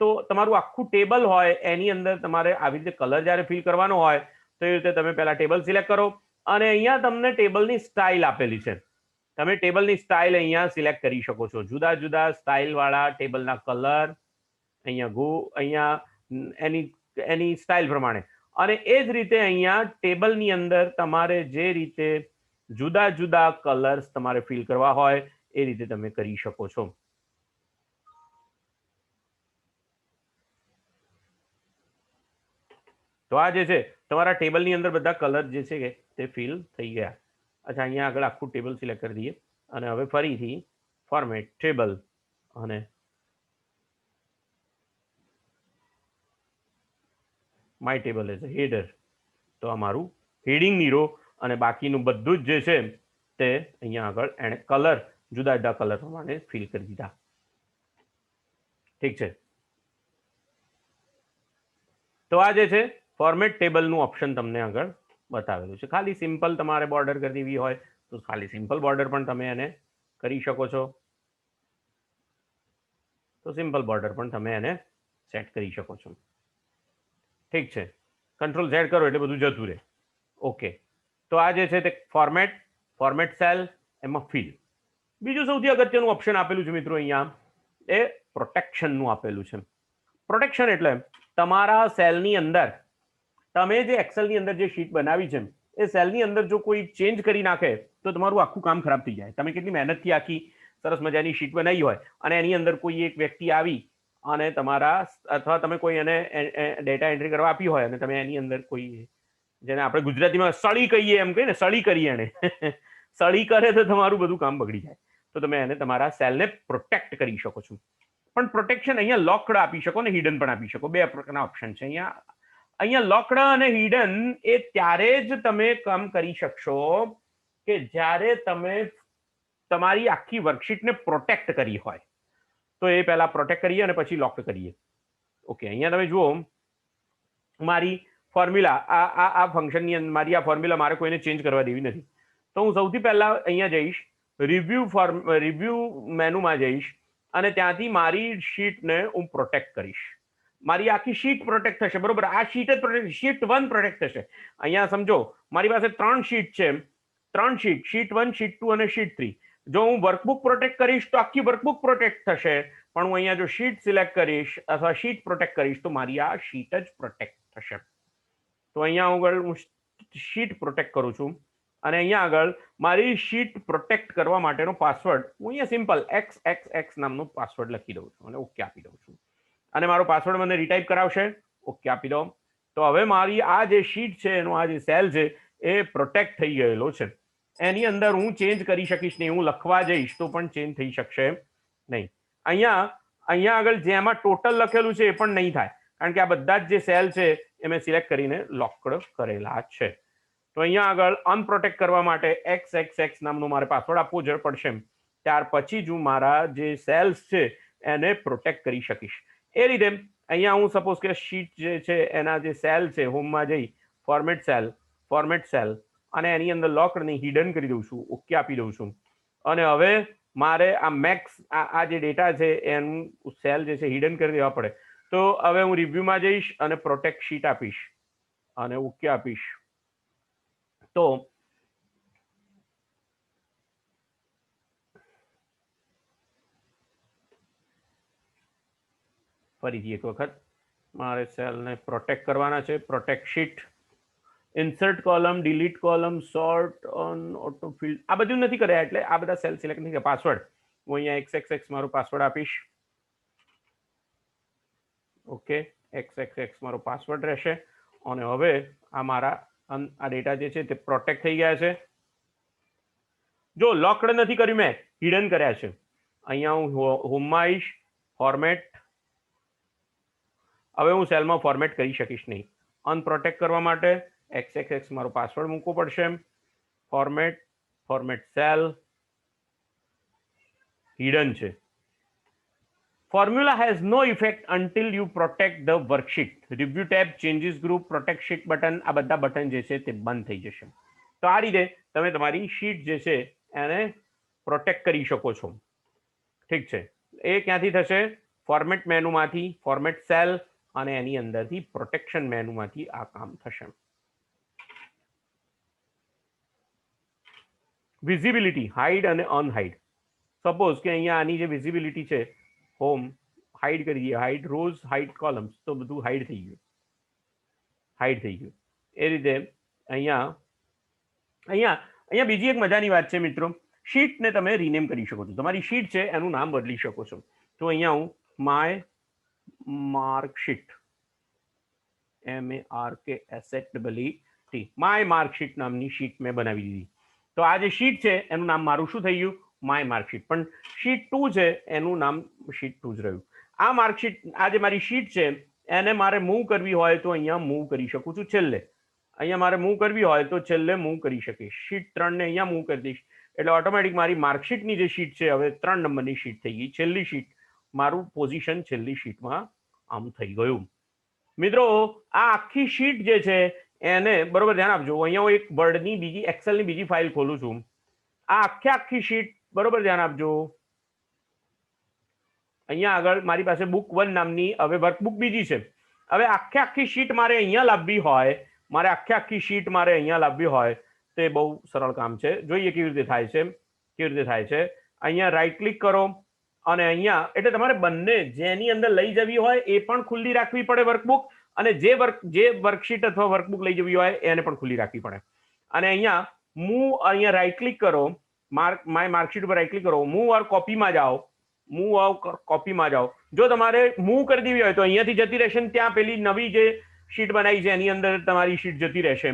તો તમારું આખું ટેબલ હોય એની અંદર તમારે આવી રીતે કલર જ્યારે ફિલ કરવાનો હોય તો એ રીતે તમે પહેલા ટેબલ સિલેક્ટ કરો અને અહીંયા તમને ટેબલની સ્ટાઇલ આપેલી છે. તમે ટેબલની સ્ટાઇલ અહીંયા સિલેક્ટ કરી શકો છો. જુદા જુદા સ્ટાઇલ વાળા ટેબલના કલર અહીંયા એની સ્ટાઇલ પ્રમાણે. અને એ જ રીતે અહીંયા ટેબલની અંદર તમારે જે રીતે જુદા જુદા કલર્સ તમારે ફિલ કરવા હોય એ રીતે તમે કરી શકો છો. તો આ જે છે તમારા ટેબલની અંદર બધા કલર જે છે તે ફિલ થઈ ગયા. અચ્છા, અહીંયા આગળ આખું ટેબલ સિલેક્ટ કરી દઈએ અને હવે ફરીથી ફોર્મેટ, ટેબલ અને માય ટેબલ એઝ હેડર. તો આ મારું હેડિંગની રો અને બાકીનું બધું જ જે છે તે અહીંયા આગળ એણે કલર જુદા જુદા કલર પ્રમાણે ફિલ કરી દીધા. ઠીક છે, તો આ જે છે ફોર્મેટ ટેબલનું ઓપ્શન તમને આગળ બતાવેલું છે. ખાલી સિમ્પલ તમારે બોર્ડર કરી દેવી હોય તો ખાલી સિમ્પલ બોર્ડર પણ તમે એને કરી શકો છો. તો સિમ્પલ બોર્ડર પણ તમે એને સેટ કરી શકો છો. ઠીક છે, કંટ્રોલ ઝેડ કરો એટલે બધું જતું રહે. ઓકે, તો આ જે છે તે ફોર્મેટ સેલ, એમાં ફિલ. બીજું સૌથી અગત્યનું ઓપ્શન આપેલું છે મિત્રો અહીંયા, એ પ્રોટેક્શનનું આપેલું છે. પ્રોટેક્શન એટલે તમારા સેલની અંદર તમે જે એક્સેલની અંદર જે શીટ બનાવી છે એ સેલની અંદર જો કોઈ ચેન્જ કરી નાખે તો તમારું આખું કામ ખરાબ થઈ જાય. તમે કેટલી મહેનતથી આખી સરસ મજાની શીટ બનાવી હોય અને એની અંદર કોઈ એક વ્યક્તિ આવી અને તમારા અથવા તમે કોઈ એને ડેટા એન્ટ્રી કરવા આપી હોય અને તમે એની અંદર કોઈ, જેને આપણે ગુજરાતીમાં સળી કહીએ એમ કહીએ ને, સળી કરી એને સળી કરે તો તમારું બધું કામ બગડી જાય. તો તમે એને તમારા સેલને પ્રોટેક્ટ કરી શકો છો. પણ પ્રોટેક્શન અહીંયા લોકડ આપી શકો ને હિડન પણ આપી શકો. બે પ્રકારના ઓપ્શન છે અહીંયા લોકડ અને હિડન એ ત્યારે જ તમે કામ કરી શકશો કે જ્યારે તમે તમારી આખી વર્કશીટને પ્રોટેક્ટ કરી હોય. તો એ પહેલા પ્રોટેક્ટ કરીએ અને પછી લોક કરીએ. ઓકે, અહીંયા તમે જુઓ મારી ફોર્મ્યુલા, આ ફંક્શનની અંદર મારી આ ફોર્મ્યુલા મારે કોઈને ચેન્જ કરવા દેવી નથી. તો હું સૌથી પહેલા અહીંયા જઈશ, રિવ્યુ મેનુમાં જઈશ અને ત્યાંથી મારી શીટને હું પ્રોટેક્ટ કરીશ. મારી આખી શીટ પ્રોટેક્ટ થશે, બરોબર. આ શીટ જ પ્રોટેક્ટ, શીટ 1 પ્રોટેક્ટ થશે. અહીંયા સમજો મારી પાસે 3 શીટ છે, 3 શીટ 1, શીટ 2 અને શીટ 3. જો હું વર્કબુક પ્રોટેક્ટ કરીશ તો આખી વર્કબુક પ્રોટેક્ટ થશે, પણ હું અહીંયા જો શીટ સિલેક્ટ કરીશ અથવા શીટ પ્રોટેક્ટ કરીશ તો મારી આ શીટ જ પ્રોટેક્ટ થશે. તો અહીંયા આગળ હું શીટ પ્રોટેક્ટ કરું છું અને અહીંયા આગળ મારી શીટ પ્રોટેક્ટ કરવા માટેનો પાસવર્ડ હું અહીંયા સિમ્પલ XXX નામનો પાસવર્ડ લખી દઉં છું અને ઓકે આપી દઉં છું. અને મારો પાસવર્ડ મને રીટાઈપ કરાવશે ઓકે આપી દો. તો હવે મારી આ જે શીટ છે એનો આ જે સેલ છે એ પ્રોટેક્ટ થઈ ગયેલો છે. એની અંદર હું ચેન્જ કરી શકીશ નહીં. હું લખવા જઈશ તો પણ ચેન્જ થઈ શકશે નહીં. અહીંયા આગળ જેમાં ટોટલ લખેલું છે એ પણ નહીં થાય, કારણ કે આ બધા જ જે સેલ છે એ મેં સિલેક્ટ કરીને લોકડ કરેલા છે. તો અહીંયા આગળ અનપ્રોટેક્ટ કરવા માટે XXX નામનો મારે પાસવર્ડ આપવો જ પડશે. ત્યાર પછી જ હું મારા જે સેલ્સ છે એને પ્રોટેક્ટ કરી શકીશ. એ રીતે અહીંયા હું સપોઝ કે શીટ જે છે એના જે સેલ છે હોમમાં જઈ ફોર્મેટ સેલ અને એની અંદર લોકડ ને હિડન કરી દઉં છું. ઓકે આપી દઉં છું. અને હવે મારે આ મેક્સ આ જે ડેટા છે એનું સેલ જે છે હિડન કરી દેવા પડે. તો હવે હું રિવ્યુમાં જઈશ અને પ્રોટેક્ટ શીટ આપીશ અને ઓકે આપીશ. તો ફરીથી એક વખત મારે સેલને પ્રોટેક્ટ કરવાના છે. Protect sheet, insert column, delete column, sort on autofill, આ બધું નથી કર્યા એટલે આ બધા સેલ સિલેક્ટ નહીં કર્યા. પાસવર્ડ હું અહીંયા XXX મારો પાસવર્ડ આપીશ. ઓકે, XXX મારો પાસવર્ડ રહેશે. અને હવે આ મારા આ ડેટા જે છે તે પ્રોટેક્ટ થઈ ગયા છે. જો લોકડ નથી કર્યું, મેં હિડન કર્યા છે. અહીંયા હું હોમમાં આવીશ, ફોર્મેટ. હવે હું સેલમાં ફોર્મેટ કરી શકીશ નહીં. અનપ્રોટેક્ટ કરવા માટે XXX મારો પાસવર્ડ મૂકવો પડશે. ફોર્મેટ સેલ, હિડન છે. Formula has no effect until you protect the worksheet. Review tab, changes group, protect sheet button, આ બધા બટન જે છે તે બંધ થઈ જશે. તો આ રીતે તમે તમારી શીટ જે છે એને પ્રોટેક્ટ કરી શકો છો. ઠીક છે. એ ક્યાંથી થશે? ફોર્મેટ મેનુમાંથી, ફોર્મેટ સેલ અને એની અંદરથી પ્રોટેક્શન મેનુમાંથી આ કામ થશે. વિઝિબિલિટી, હાઇડ અને અનહાઇડ. સપોઝ કે અહીંયા આની જે વિઝિબિલિટી છે, હોમ હાઇડ કરી દઈએ, હાઇડ રોઝ, હાઇડ કોલમ્સ, તો બધું હાઇડ થઈ ગયું. એ રીતે અહીંયા બીજી એક મજાની વાત છે મિત્રો, શીટને તમે રીનેમ કરી શકો છો. તમારી શીટ છે એનું નામ બદલી શકો છો. તો અહીંયા હું my marksheet, MARKSHEET, my marksheet નામની શીટ મેં બનાવી દીધી. તો આ જે શીટ છે એનું નામ મારું શું થઈ ગયું? My marksheet. પણ શીટ 2 છે એનું નામ શીટ 2 જ રહ્યું. આ માર્કશીટ, આ જે મારી શીટ છે એને મારે મૂવ કરવી હોય તો અહીંયા મૂવ કરી શકું છું. છેલ્લે અહીંયા મારે મૂવ કરવી હોય તો છેલ્લે મૂવ કરી શકીશ. શીટ 3 ને અહીંયા મૂવ કરી દઈશ એટલે ઓટોમેટિક મારી માર્કશીટની જે શીટ છે હવે 3 નંબરની શીટ થઈ ગઈ. છેલ્લી શીટ, મારું પોઝિશન છેલ્લી શીટમાં આમ થઈ ગયું. મિત્રો આ આખી શીટ જે છે એને બરોબર ધ્યાન આપજો. અહીંયા હું એક વર્ડની બીજી એક્સેલની બીજી ફાઇલ ખોલું છું. આ આખી શીટ બરોબર ધ્યાન આપજો. અહીંયા આગળ મારી પાસે બુક 1 નામની હવે વર્કબુક બીજી છે. હવે આખી શીટ મારે અહીંયા લાવવી હોય, તો એ બહુ સરળ કામ છે. જોઈએ કેવી રીતે થાય છે. અહીંયા રાઈટ ક્લિક કરો અને અહીંયા એટલે તમારે બંને જેની અંદર લઈ જવી હોય એ પણ ખુલ્લી રાખવી પડે વર્કબુક, અને જે વર્કશીટ અથવા વર્કબુક લઈ જવી હોય એને પણ ખુલ્લી રાખવી પડે. અને અહીંયા મૂવ, અહીંયા રાઈટ ક્લિક કરો, માય માર્કશીટ ઉપર રાઈટ ક્લિક કરો, મૂવ ઓર કોપીમાં જાઓ. જો તમારે મૂવ કરી દેવી હોય તો અહીંયાથી જતી રહેશે, ત્યાં પેલી નવી જે શીટ બનાવી છે એની અંદર તમારી શીટ જતી રહેશે.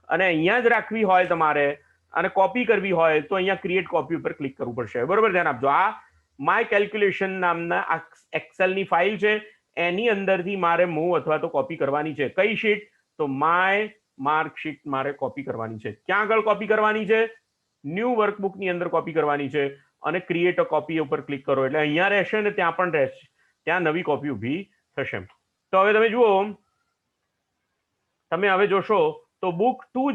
અને અહીંયા જ રાખવી હોય તમારે અને કોપી કરવી હોય તો અહીંયા ક્રિએટ કોપી ઉપર ક્લિક કરવું પડશે. બરોબર ધ્યાન આપજો. આ માય કેલ્ક્યુલેશન નામના એક્સેલની ફાઇલ છે, એની અંદરથી મારે મૂવ અથવા તો કોપી કરવાની છે. કઈ શીટ? તો માય માર્કશીટ મારે કોપી કરવાની છે. ક્યાં આગળ કોપી કરવાની છે? ન્યૂ વર્કબુકની અંદર કોપી કરવાની છે. અને ક્રિએટ અ કોપી ઉપર ક્લિક કરો એટલે અહીંયા રહેશે ને ત્યાં પણ રહેશે, ત્યાં નવી કોપી ઊભી થશે. તો હવે તમે જુઓ, તમે હવે જોશો તો બુક 2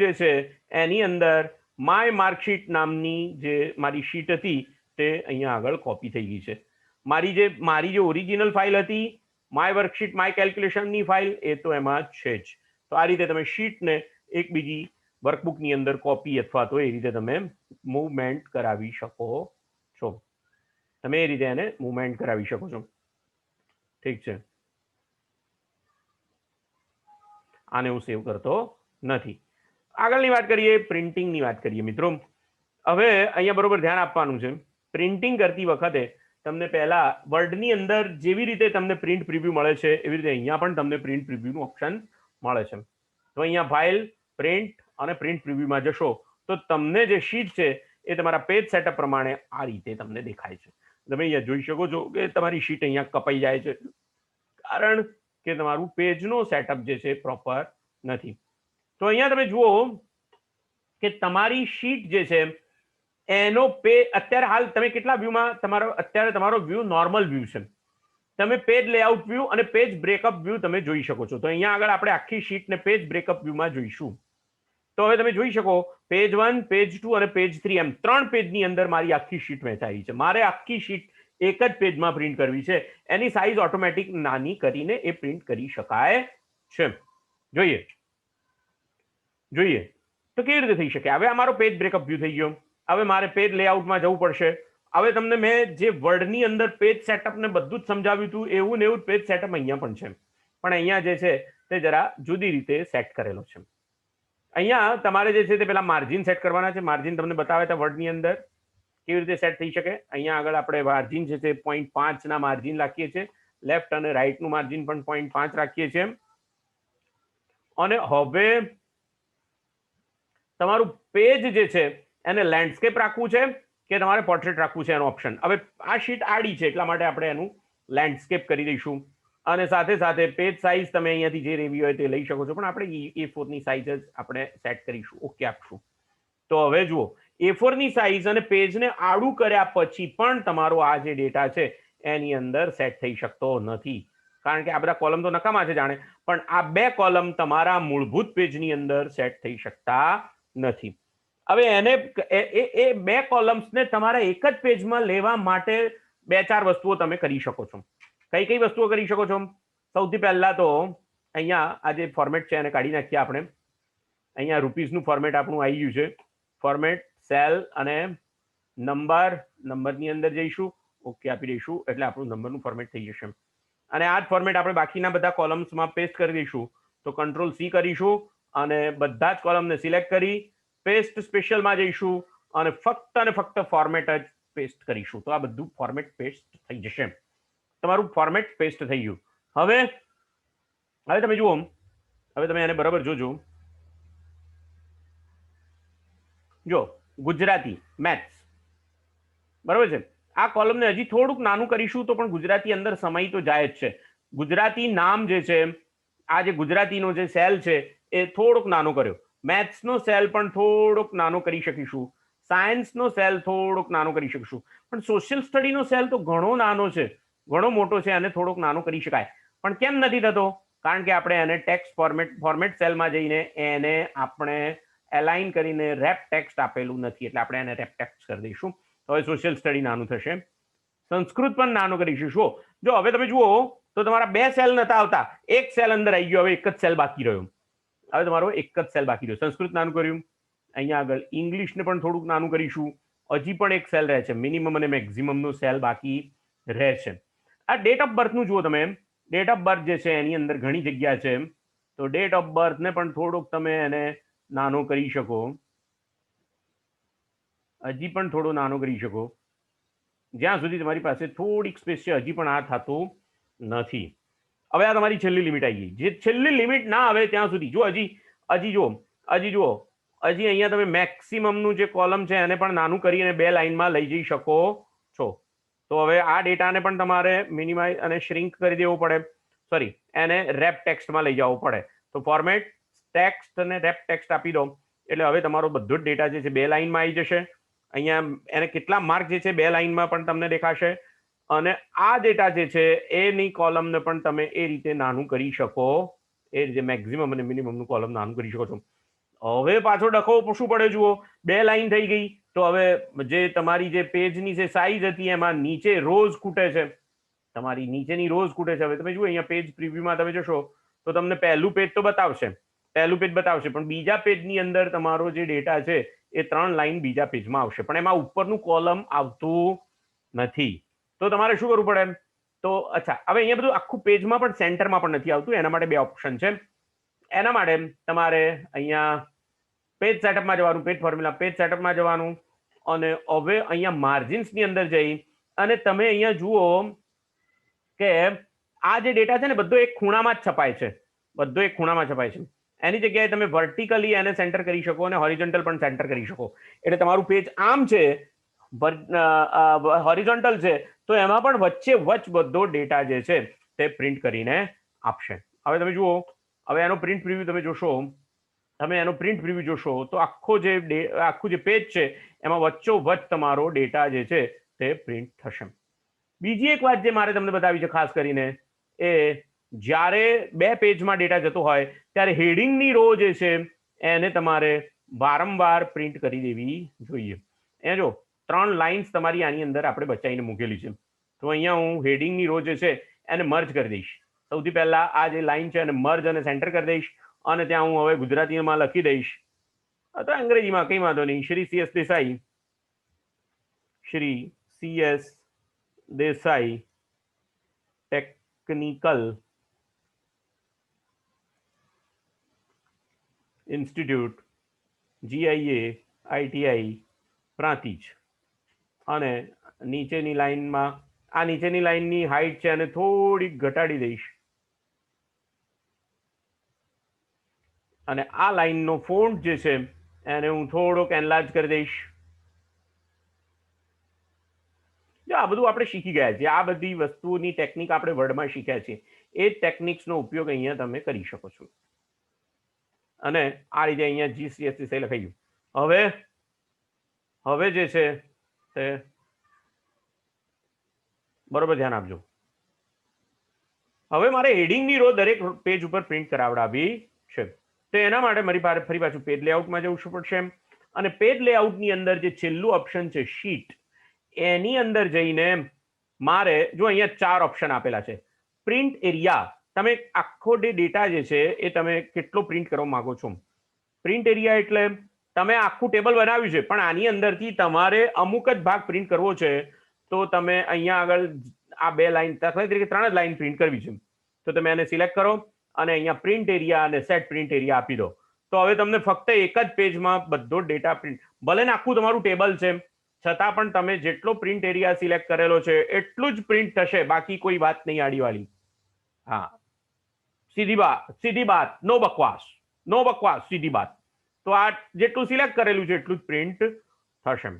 જે છે એની અંદર માય માર્કશીટ નામની જે મારી શીટ હતી તે અહીંયા આગળ કોપી થઈ ગઈ છે. મારી જે ઓરિજિનલ ફાઇલ હતી માય વર્કશીટ માય કેલ્ક્યુલેશનની ફાઇલ એ તો એમાં છે જ. તો આ રીતે તમે શીટને એક બીજી વર્કબુકની અંદર કોપી અથવા તો એ રીતે તમે મૂવમેન્ટ કરાવી શકો છો. ઠીક છે. આને હું સેવ કરતો નથી. આગળની વાત કરીએ, પ્રિન્ટિંગની વાત કરીએ મિત્રો. હવે અહીંયા બરોબર ધ્યાન આપવાનું છે. પ્રિન્ટિંગ કરતી વખતે તમને પહેલા વર્ડની અંદર જેવી રીતે તમને પ્રિન્ટ પ્રિવ્યુ મળે છે એવી રીતે અહીંયા પણ તમને પ્રિન્ટ પ્રિવ્યુનું ઓપ્શન મળે છે. તો અહીંયા ફાઇલ, પ્રિન્ટ અને પ્રિન્ટ પ્રિવ્યુમાં જશો તો તમને જે શીટ છે એ તમારા પેજ સેટઅપ પ્રમાણે આ રીતે તમને દેખાય છે. તમે અહીંયા જોઈ શકો છો કે તમારી શીટ અહીંયા કપાઈ જાય છે, કારણ કે તમારું પેજનો સેટઅપ જે છે પ્રોપર નથી. તો અહીંયા તમે જુઓ કે તમારી શીટ જે છે એનો અત્યારે હાલ તમે કેટલા વ્યૂમાં અત્યારે તમારો વ્યૂ નોર્મલ વ્યૂ છે. તમે પેજ લેઆઉટ વ્યૂ અને પેજ બ્રેકઅપ વ્યૂ તમે જોઈ શકો છો. તો અહીંયા આગળ આપણે આખી શીટને પેજ બ્રેકઅપ વ્યૂમાં જોઈશું. તો હવે તમે જોઈ શકો પેજ 1, પેજ 2 અને પેજ 3 એમ 3 પેજની અંદર મારી આખી શીટ વહેંચાઈ છે. મારે આખી શીટ એક જ પેજમાં પ્રિન્ટ કરવી છે. એની સાઈઝ ઓટોમેટિક નાની કરીને એ પ્રિન્ટ કરી શકાય છે. જોઈએ તો કેવી રીતે થઈ શકે. હવે અમારો પેજ બ્રેકઅપ વ્યૂ થઈ ગયો. હવે મારે પેજ લેઆઉટમાં જવું પડશે. હવે તમને મેં જે વર્ડની અંદર પેજ સેટઅપ ને બધું જ સમજાવ્યું હતું એવું ને એવું પેજ સેટઅપ અહીંયા પણ છે, પણ અહીંયા જે છે તે જરા જુદી રીતે સેટ કરેલો છે. અહીંયા તમારે જે છે તે પેલા માર્જિન સેટ કરવાના છે. માર્જિન તમને બતાવે છે વર્ડની અંદર કેવી રીતે સેટ થઈ શકે. અહીંયા આગળ આપણે માર્જિન છે તે 0.5 ના માર્જિન રાખીએ છીએ. લેફ્ટ અને રાઈટનું માર્જિન પણ 0.5 રાખીએ છીએ. અને હવે તમારું પેજ જે છે એને લેન્ડસ્કેપ રાખવું છે કે તમારે પોર્ટ્રેટ રાખવું છે એનો ઓપ્શન. હવે આ શીટ આડી છે એટલા માટે આપણે એનું લેન્ડસ્કેપ કરી દઈશું. અને સાથે સાથે પેજ સાઇઝ તમે અહીંયાથી જે લેવી હોય તે લઈ શકો છો, પણ આપણે A4 ની સાઇઝ જ આપણે સેટ કરીશું, ઓકે આપશું. તો હવે જુઓ A4 ની સાઇઝ અને પેજને આડું કર્યા પછી પણ તમારો આ જે ડેટા છે એની અંદર સેટ થઈ શકતો નથી, કારણ કે આ બધા કોલમ તો નકામા છે જાણે, પણ આ 2 કોલમ તમારા મૂળભૂત પેજની અંદર સેટ થઈ શકતા નથી. હવે એને એ 2 કોલમ્સને તમારા એક જ પેજમાં લેવા માટે 2-4 વસ્તુઓ તમે કરી શકો છો. કઈ કઈ વસ્તુઓ કરી શકો છો? સૌથી પહેલા તો અહીંયા આ જે ફોર્મેટ છે એને કાઢી નાખીએ આપણે. અહીંયા રૂપીસનું ફોર્મેટ આપણું આવી ગયું છે. ફોર્મેટ, સેલ અને નંબરની અંદર જઈશું, ઓકે આપી દઈશું એટલે આપણું નંબરનું ફોર્મેટ થઈ જશે. અને આ જ ફોર્મેટ આપણે બાકીના બધા કોલમ્સમાં પેસ્ટ કરી દઈશું. તો Ctrl+C કરીશું અને બધા જ કોલમને સિલેક્ટ કરી પેસ્ટ સ્પેશિયલમાં જઈશું અને ફક્ત ફોર્મેટ જ પેસ્ટ કરીશું. તો આ બધું ફોર્મેટ પેસ્ટ થઈ જશે. તમારું ફોર્મેટ પેસ્ટ થઈ ગયું. હવે તમે જુઓ, હવે તમે એને બરાબર જોજો. જો ગુજરાતી મેથ્સ બરાબર છે. આ કોલમને હજી થોડુંક નાનું કરીશું તો પણ ગુજરાતી અંદર સમય તો જાય જ છે. ગુજરાતી નામ જે છે, આ જે ગુજરાતીનો જે સેલ છે એ થોડોક નાનો કર્યો. મેથ્સનો સેલ પણ થોડોક નાનો કરી શકીશું. સાયન્સનો સેલ થોડોક નાનો કરી શકીશું. પણ સોશિયલ સ્ટડીનો સેલ તો ઘણો નાનો છે, ઘણો મોટો છે, અને થોડોક નાનો કરી શકાય. પણ કેમ નથી થતો? કારણ કે આપણે એને ટેક્સ્ટ ફોર્મેટ સેલમાં જઈને એને આપણે એલાઇન કરીને રેપ ટેક્સ્ટ આપેલું નથી, એટલે આપણે એને રેપ ટેક્સ્ટ કરી દઈશું. હવે સોશિયલ સ્ટડી નાનું થશે. સંસ્કૃત પણ નાનો કરી દઈશું. જો હવે તમે જુઓ તો તમારા 2 સેલ નતા આવતા, એક સેલ અંદર આવી ગયો. હવે એક જ સેલ બાકી રહ્યો. હવે તમારો એક જ સેલ બાકી રહ્યો. સંસ્કૃત નાનું કર્યું. અહીંયા આગળ ઇંગ્લિશને પણ થોડુંક નાનું કરીશું. હજી પણ એક સેલ રહે છે. મિનિમમ અને મેક્સિમમનો સેલ બાકી રહે છે. આ ડેટ ઓફ બર્થનું જુઓ તમે. ડેટ ઓફ બર્થ જે છે એની અંદર ઘણી જગ્યા છે. તો ડેટ ઓફ બર્થને પણ થોડુંક તમે એને નાનો કરી શકો. હજી પણ થોડો નાનો કરી શકો, જ્યાં સુધી તમારી પાસે થોડીક સ્પેસ છે. હજી પણ આ થતું નથી. હવે આ તમારી છેલ્લી લિમિટ આવી ગઈ. જે છેલ્લી લિમિટ ના આવે ત્યાં સુધી જો હજી જુઓ અહીંયા તમે મેક્સિમમનું જે કોલમ છે એને પણ નાનું કરીને 2 લાઇનમાં લઈ જઈ શકો છો. તો હવે આ ડેટાને પણ તમારે મિનિમાઇઝ અને શ્રિંક કરી દેવો પડે, સોરી એને રેપ ટેક્સ્ટમાં લઈ જવો પડે. તો ફોર્મેટ ટેક્સ્ટ અને રેપ ટેક્સ્ટ આપી દો એટલે હવે તમારો બધો જ ડેટા જે છે 2 લાઇનમાં આવી જશે. અહીંયા એને કેટલા માર્ક જે છે 2 લાઇનમાં પણ તમને દેખાશે. અને આ ડેટા જે છે એની કોલમને પણ તમે એ રીતે નાનું કરી શકો, એ રીતે મેક્સિમમ અને મિનિમમનું કોલમ નાનું કરી શકો છો. હવે પાછો ડખો શું પડે જુઓ, 2 લાઇન થઈ ગઈ. તો હવે જે તમારી જે પેજની જે સાઈઝ હતી એમાં નીચે રોઝ ખૂટે છે, તમારી નીચેની રોઝ ખૂટે છે. હવે તમે જુઓ અહીંયા પેજ પ્રિવ્યુમાં તમે જશો તો તમને પહેલું પેજ તો બતાવશે, પણ બીજા પેજની અંદર તમારો જે ડેટા છે એ 3 લાઇન બીજા પેજમાં આવશે, પણ એમાં ઉપરનું કોલમ આવતું નથી. તો તમારે શું કરવું પડે? તો અચ્છા, હવે અહીંયા બધું આખું પેજમાં પણ સેન્ટરમાં પણ નથી આવતું. એના માટે 2 ઓપ્શન છે. એના માટે તમારે અહીંયા પેજ સેટઅપમાં જવાનું, પેજ ફોર્મ્યુલા પેજ સેટઅપમાં જવાનું, અને હવે અહીંયા માર્જિન્સની અંદર જઈ અને તમે અહીંયા જુઓ કે આ જે ડેટા છે ને બધો એક ખૂણામાં જ છપાય છે, બધો એક ખૂણામાં છપાય છે. એની જગ્યાએ તમે વર્ટિકલી એને સેન્ટર કરી શકો અને હોરિઝોન્ટલ પણ સેન્ટર કરી શકો. એટલે તમારું પેજ આમ છે, હોરિઝોન્ટલ છે, તો એમાં પણ વચ્ચે વચ્ચ બધો ડેટા જે છે તે પ્રિન્ટ કરીને આપશે. હવે તમે જુઓ, હવે એનો પ્રિન્ટ પ્રિવ્યુ તમે જોશો, તમે એનો પ્રિન્ટ પ્રિવ્યુ જોશો તો આખું જે પેજ છે એમાં વચ્ચોવચ્ચ તમારો ડેટા જે છે તે પ્રિન્ટ થશે. બીજી એક વાત જે મારે તમને બતાવી છે ખાસ કરીને, એ જ્યારે બે પેજમાં ડેટા જતો હોય ત્યારે હેડિંગની રો જે છે એને તમારે વારંવાર પ્રિન્ટ કરી દેવી જોઈએ. એ જો 3 લાઇન્સ તમારી આની અંદર આપણે બચાવીને મૂકેલી છે. તો અહીંયા હું હેડિંગની રો જે છે એને મર્જ કરી દઈશ. સૌથી પહેલા આ જે લાઇન છે એને મર્જ અને સેન્ટર કરી દઈશ, અને ત્યાં હું હવે ગુજરાતીમાં લખી દઈશ, અથવા અંગ્રેજીમાં, કંઈ વાંધો નહીં, Shri CS Desai, Shri CS Desai technical institute GIA ITI Prantij. અને નીચેની લાઈનમાં, આ નીચેની લાઈનની હાઈટ છે અને થોડીક ઘટાડી દઈશ, અને આ લાઈનનો ફોન્ટ જે છે એને હું થોડોક એનલાર્જ કરી દઈશ. જો આ બધું આપણે શીખી ગયા છીએ, આ બધી વસ્તુઓની ટેકનિક આપણે વર્ડમાં શીખ્યા છીએ, એ ટેકનિક્સનો ઉપયોગ અહીંયા તમે કરી શકો છો. અને આ રીતે અહીંયા GCSE લખાઈ ગયું. હવે જે છે તે બરોબર ધ્યાન આપજો. હવે મારે હેડિંગની રો દરેક પેજ ઉપર પ્રિન્ટ કરાવડાવી છે. તો એના માટે મારી પાસે ફરી પાછું પેજ લેઆઉટમાં જવું પડશે, અને પેજ લેઆઉટની અંદર જે છેલ્લું ઓપ્શન છે શીટ, એની અંદર જઈને મારે જો અહીંયા 4 ઓપ્શન આપેલા છે. પ્રિન્ટ એરિયા, તમે આખો ડેટા જે છે એ તમે કેટલો પ્રિન્ટ કરવા માંગો છો. પ્રિન્ટ એરિયા એટલે તમે આખું ટેબલ બનાવ્યું છે પણ આની અંદરથી તમારે અમુક જ ભાગ પ્રિન્ટ કરવો છે, તો તમે અહીંયા આગળ આ 2 લાઈન, દાખલા તરીકે 3 જ લાઈન પ્રિન્ટ કરવી છે, તો તમે એને સિલેક્ટ કરો અને અહીંયા પ્રિન્ટ એરિયા અને સેટ પ્રિન્ટ એરિયા આપી દો. તો હવે તમને ફક્ત એક જ પેજમાં બધો ડેટા પ્રિન્ટ, ભલે ને આખું તમારું ટેબલ છે છતાં પણ તમે જેટલો પ્રિન્ટ એરિયા સિલેક્ટ કરેલો છે એટલું જ પ્રિન્ટ થશે, બાકી કોઈ વાત નહીં આડીવાળી. હા, સીધી બાત, નો બકવાસ, સીધી બાત. તો આ જેટલું સિલેક્ટ કરેલું છે એટલું જ પ્રિન્ટ થશે.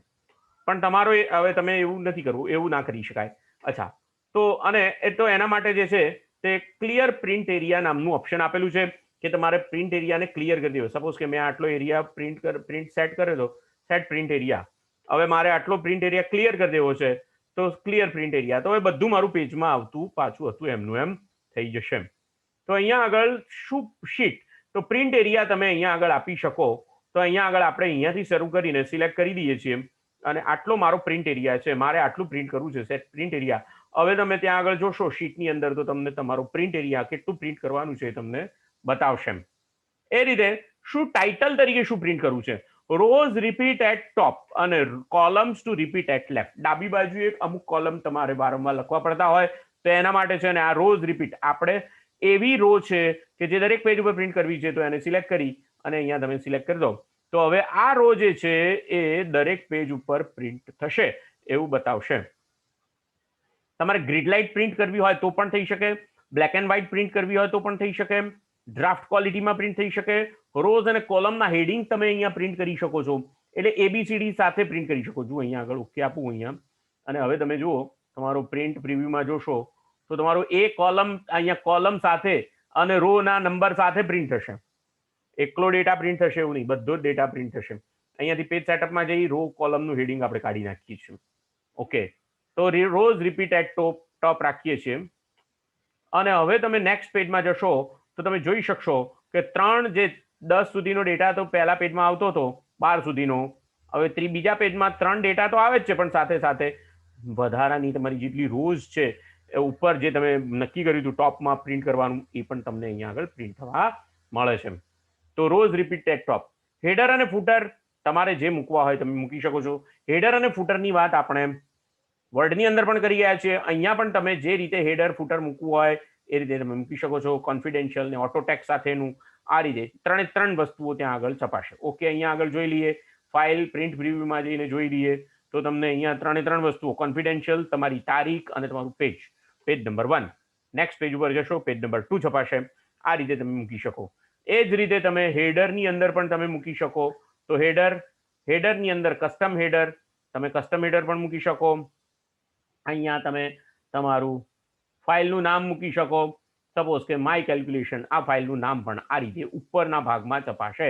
પણ તમારો હવે તમે એવું નથી કરવું, એવું ના કરી શકાય. અચ્છા, તો અને તો એના માટે જે છે તે ક્લિયર પ્રિન્ટ એરિયા નામનું ઓપ્શન આપેલું છે કે તમારે પ્રિન્ટ એરિયાને ક્લિયર કરી દેવો. સપોઝ કે મેં આટલો એરિયા પ્રિન્ટ સેટ કર્યો હતો, સેટ પ્રિન્ટ એરિયા. હવે મારે આટલો પ્રિન્ટ એરિયા ક્લિયર કરી દેવો છે, તો ક્લિયર પ્રિન્ટ એરિયા. તો હવે બધું મારું પેજમાં આવતું પાછું હતું એમનું એમ થઈ જશે. તો અહીંયા આગળ શું શીટ, તો પ્રિન્ટ એરિયા તમે અહીંયા આગળ આપી શકો. તો અહીંયા આગળ આપણે અહીંયાથી શરૂ કરીને સિલેક્ટ કરી દઈએ છીએ, અને આટલો મારો પ્રિન્ટ એરિયા છે, મારે આટલું પ્રિન્ટ કરવું છે, સેટ પ્રિન્ટ એરિયા. હવે તમે ત્યાં આગળ જોશો શીટની અંદર, તો તમને તમારો પ્રિન્ટ એરિયા કેટલું પ્રિન્ટ કરવાનું છે તમને બતાવશે. એ રીતે શું ટાઇટલ તરીકે શું પ્રિન્ટ કરવું છે, રોઝ રિપીટ એટ ટોપ અને columns to repeat at left. ડાબી બાજુ એક અમુક કોલમ તમારે વારંવાર લખવા પડતા હોય તો એના માટે છે. અને આ રોઝ રિપીટ આપણે એવી રો છે કે જે દરેક પેજ ઉપર પ્રિન્ટ કરવી છે, તો એને સિલેક્ટ કરી અને અહીંયા તમે સિલેક્ટ કરી દો. તો હવે આ રો જે છે એ દરેક પેજ ઉપર પ્રિન્ટ થશે એવું બતાવશે. તમારે ગ્રીડ લાઇટ પ્રિન્ટ કરવી હોય તો પણ થઈ શકે, બ્લેક એન્ડ વ્હાઇટ પ્રિન્ટ કરવી હોય તો પણ થઈ શકે, ડ્રાફ્ટ ક્વોલિટીમાં પ્રિન્ટ થઈ શકે, રોઝ અને કોલમના હેડિંગ તમે અહીંયા પ્રિન્ટ કરી શકો છો, એટલે ABCD સાથે પ્રિન્ટ કરી શકો. જુઓ અહીંયા આગળ ઓકે આપું અહીંયા, અને હવે તમે જુઓ તમારો પ્રિન્ટ પ્રિવ્યુમાં જોશો તો તમારો એ કોલમ અહીંયા કોલમ સાથે અને રો ના નંબર સાથે પ્રિન્ટ થશે. એકલો ડેટા પ્રિન્ટ થશે એવું નહીં, બધો જ ડેટા પ્રિન્ટ થશે. અહીંયાથી પેજ સેટઅપમાં જઈ રો કોલમનું હેડિંગ આપણે કાઢી નાખીએ છીએ. ઓકે, તો રોઝ રિપીટ એટ ટોપ રાખીએ છીએ. અને હવે તમે નેક્સ્ટ પેજમાં જશો તો તમે જોઈ શકશો કે 3 જે 10 સુધીનો ડેટા તો પહેલા પેજમાં આવતો હતો, 12 સુધીનો. હવે બીજા પેજમાં 3 ડેટા તો આવે જ છે, પણ સાથે સાથે વધારાની તમારી જેટલી રોઝ છે એ ઉપર જે તમે નક્કી કર્યું હતું ટોપમાં પ્રિન્ટ કરવાનું, એ પણ તમને અહીંયા આગળ પ્રિન્ટ થવા મળે છે. તો rows repeat at top. Header અને ફૂટર તમારે જે મૂકવા હોય તમે મૂકી શકો છો. હેડર અને ફૂટરની વાત આપણે વર્ડની અંદર પણ કરી ગયા છીએ. અહીંયા પણ તમે જે રીતે હેડર ફૂટર મૂકવું હોય એ રીતે તમે મૂકી શકો છો. કોન્ફિડેન્શિયલ ને ઓટો ટેક્સ સાથેનું આ રીતે 3 વસ્તુઓ ત્યાં આગળ છપાશે. ઓકે, અહીંયા આગળ જોઈ લઈએ, ફાઇલ પ્રિન્ટ પ્રિવ્યુમાં જઈને જોઈ લઈએ તો તમને અહીંયા 3 વસ્તુઓ કોન્ફિડેન્શિયલ, તમારી તારીખ અને તમારું પેજ નંબર 1. નેક્સ્ટ પેજ ઉપર જશો, પેજ નંબર 2 છપાશે. આ રીતે તમે મૂકી શકો. એ જ રીતે તમે હેડરની અંદર પણ તમે મૂકી શકો. તો હેડરની અંદર કસ્ટમ હેડર, તમે કસ્ટમ હેડર પણ મૂકી શકો. અહીંયા તમે તમારું ફાઇલનું નામ મૂકી શકો. સપોઝ કે માય કેલ્ક્યુલેશન, આ ફાઇલનું નામ પણ આ રીતે ઉપરના ભાગમાં છપાશે.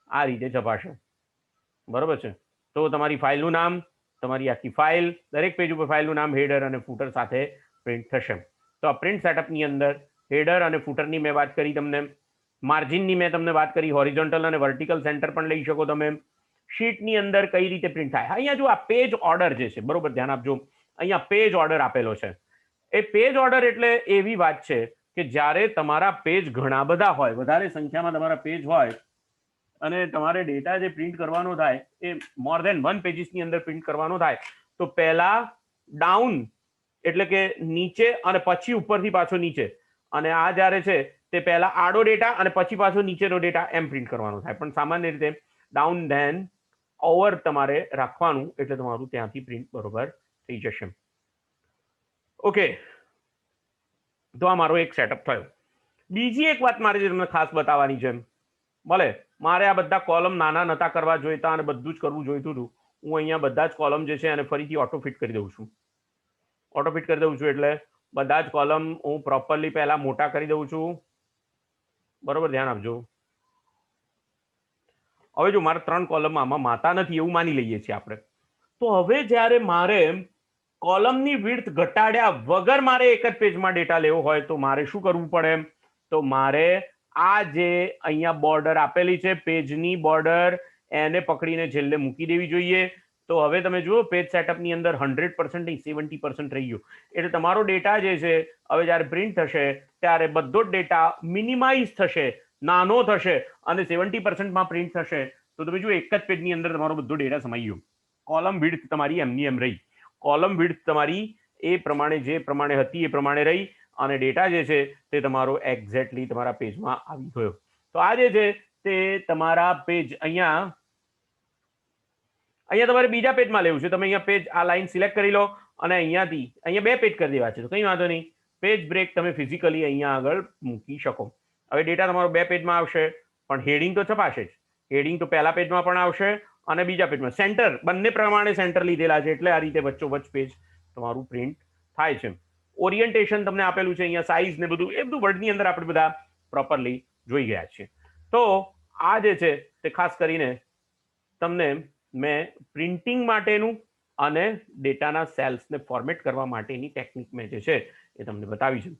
આ રીતે છપાશે, બરોબર છે. તો તમારી ફાઇલનું નામ, તમારી આખી ફાઇલ, દરેક પેજ ઉપર ફાઇલનું નામ, હેડર અને ફૂટર સાથે પ્રિન્ટ થશે. તો આ પ્રિન્ટ સેટઅપની અંદર હેડર અને ફૂટરની મેં વાત કરી તમને, માર્જિનની મેં તમને વાત કરી, હોરિઝોન્ટલ અને વર્ટિકલ સેન્ટર પણ લઈ શકો તમે. શીટની અંદર કઈ રીતે પ્રિન્ટ થાય, અહીંયા જો આ પેજ ઓર્ડર જે છે, બરોબર ધ્યાન આપજો, અહીંયા પેજ ઓર્ડર આપેલો છે. એ પેજ ઓર્ડર એટલે એવી વાત છે કે જ્યારે તમારા પેજ ઘણા બધા હોય, વધારે સંખ્યામાં તમારા પેજ હોય અને તમારે ડેટા જે પ્રિન્ટ કરવાનો થાય એ મોર ધેન 1 પેજીસની અંદર પ્રિન્ટ કરવાનો થાય, તો પહેલા ડાઉન એટલે કે નીચે અને પછી ઉપરથી પાછો નીચે, અને આ જ્યારે છે તે પહેલા આડો ડેટા અને પછી પાછો નીચેનો ડેટા એમ પ્રિન્ટ કરવાનો થાય. પણ સામાન્ય રીતે ડાઉન ધેન ઓવર તમારે રાખવાનું, એટલે તમારું ત્યાંથી પ્રિન્ટ બરોબર થઈ જશે. ઓકે, તો આ મારો એક સેટઅપ થયો. બીજી એક વાત મારે તમને ખાસ બતાવવાની છે. ભલે મારે આ બધા કોલમ નાના નતા કરવા જોઈતા અને બધું જ કરવું જોઈતું હતું, હું અહીંયા બધા જ કોલમ જે છે એને ફરીથી ઓટો ફિટ કરી દઉં છું. ઓટો ફિટ કરી દઉં છું એટલે બધા જ કોલમ હું પ્રોપરલી પહેલા મોટા કરી દઉં છું, બરોબર ધ્યાન આપજો. હવે જો મારે 3 કોલમ આમાં માતા નથી એવું માની લઈએ છીએ આપણે, તો હવે જ્યારે મારે કોલમની વિડ્થ ઘટાડ્યા વગર મારે એક જ પેજમાં ડેટા લેવો હોય તો મારે શું કરવું પડે? તો મારે આ જે અહીંયા બોર્ડર આપેલી છે, પેજની બોર્ડર, એને પકડીને છેલ્લે મૂકી દેવી જોઈએ. તો હવે તમે જુઓ પેજ સેટઅપની અંદર 100% નહીં 70% રહી ગયું. એટલે તમારો ડેટા જે છે હવે જ્યારે પ્રિન્ટ થશે ત્યારે બધો જ ડેટા મિનિમાઇઝ થશે, નાનો થશે અને 70%માં પ્રિન્ટ થશે. તો તમે જુઓ એક જ પેજની અંદર તમારો બધો ડેટા સમાઈ ગયો. કોલમ વિડ્થ તમારી એમની એમ રહી, કોલમ વિડ્થ તમારી એ પ્રમાણે જે પ્રમાણે હતી એ પ્રમાણે રહી, અને ડેટા જે છે તે તમારો એક્ઝેક્ટલી તમારા પેજમાં આવી ગયો. તો આ જે છે તે તમારા પેજ અહીંયા તમારે બીજા પેજમાં લેવું છે. તમે અહીંયા પેજ આ લાઈન સિલેક્ટ કરી લો અને અહીંયાથી અહીંયા 2 પેજ કરી દેવા છે, તો કંઈ વાંધો નહીં. પેજ બ્રેક તમે ફિઝિકલી અહીંયા આગળ મૂકી શકો. હવે ડેટા તમારો 2 પેજમાં આવશે, પણ હેડિંગ તો છપાશે જ. હેડિંગ તો પહેલા પેજમાં પણ આવશે અને બીજા પેજમાં. સેન્ટર બંને પ્રમાણે સેન્ટર લીધેલા છે, એટલે આ રીતે વચ્ચોવચ્ચ પેજ તમારું પ્રિન્ટ થાય છે. ઓરિએન્ટેશન તમને આપેલું છે અહીંયા, સાઇઝ ને બધું, એ બધું વર્ડની અંદર આપણે બધા પ્રોપરલી જોઈ ગયા છીએ. તો આ જે છે તે ખાસ કરીને તમને મેં પ્રિન્ટિંગ માટેનું અને ડેટાના સેલ્સને ફોર્મેટ કરવા માટેની ટેકનિક મેં જે છે એ તમને બતાવી છે.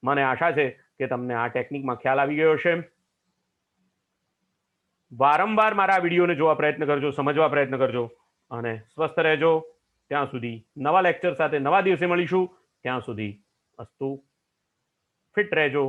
મને આશા છે કે તમને આ ટેકનિકમાં ખ્યાલ આવી ગયો હશે. વારંવાર મારા વિડીયોને જોવા પ્રયત્ન કરજો, સમજવા પ્રયત્ન કરજો અને સ્વસ્થ રહેજો. ત્યાં સુધી નવા લેક્ચર સાથે નવા દિવસે મળીશું. ત્યાં સુધી અસ્તુ, ફિટ રહેજો.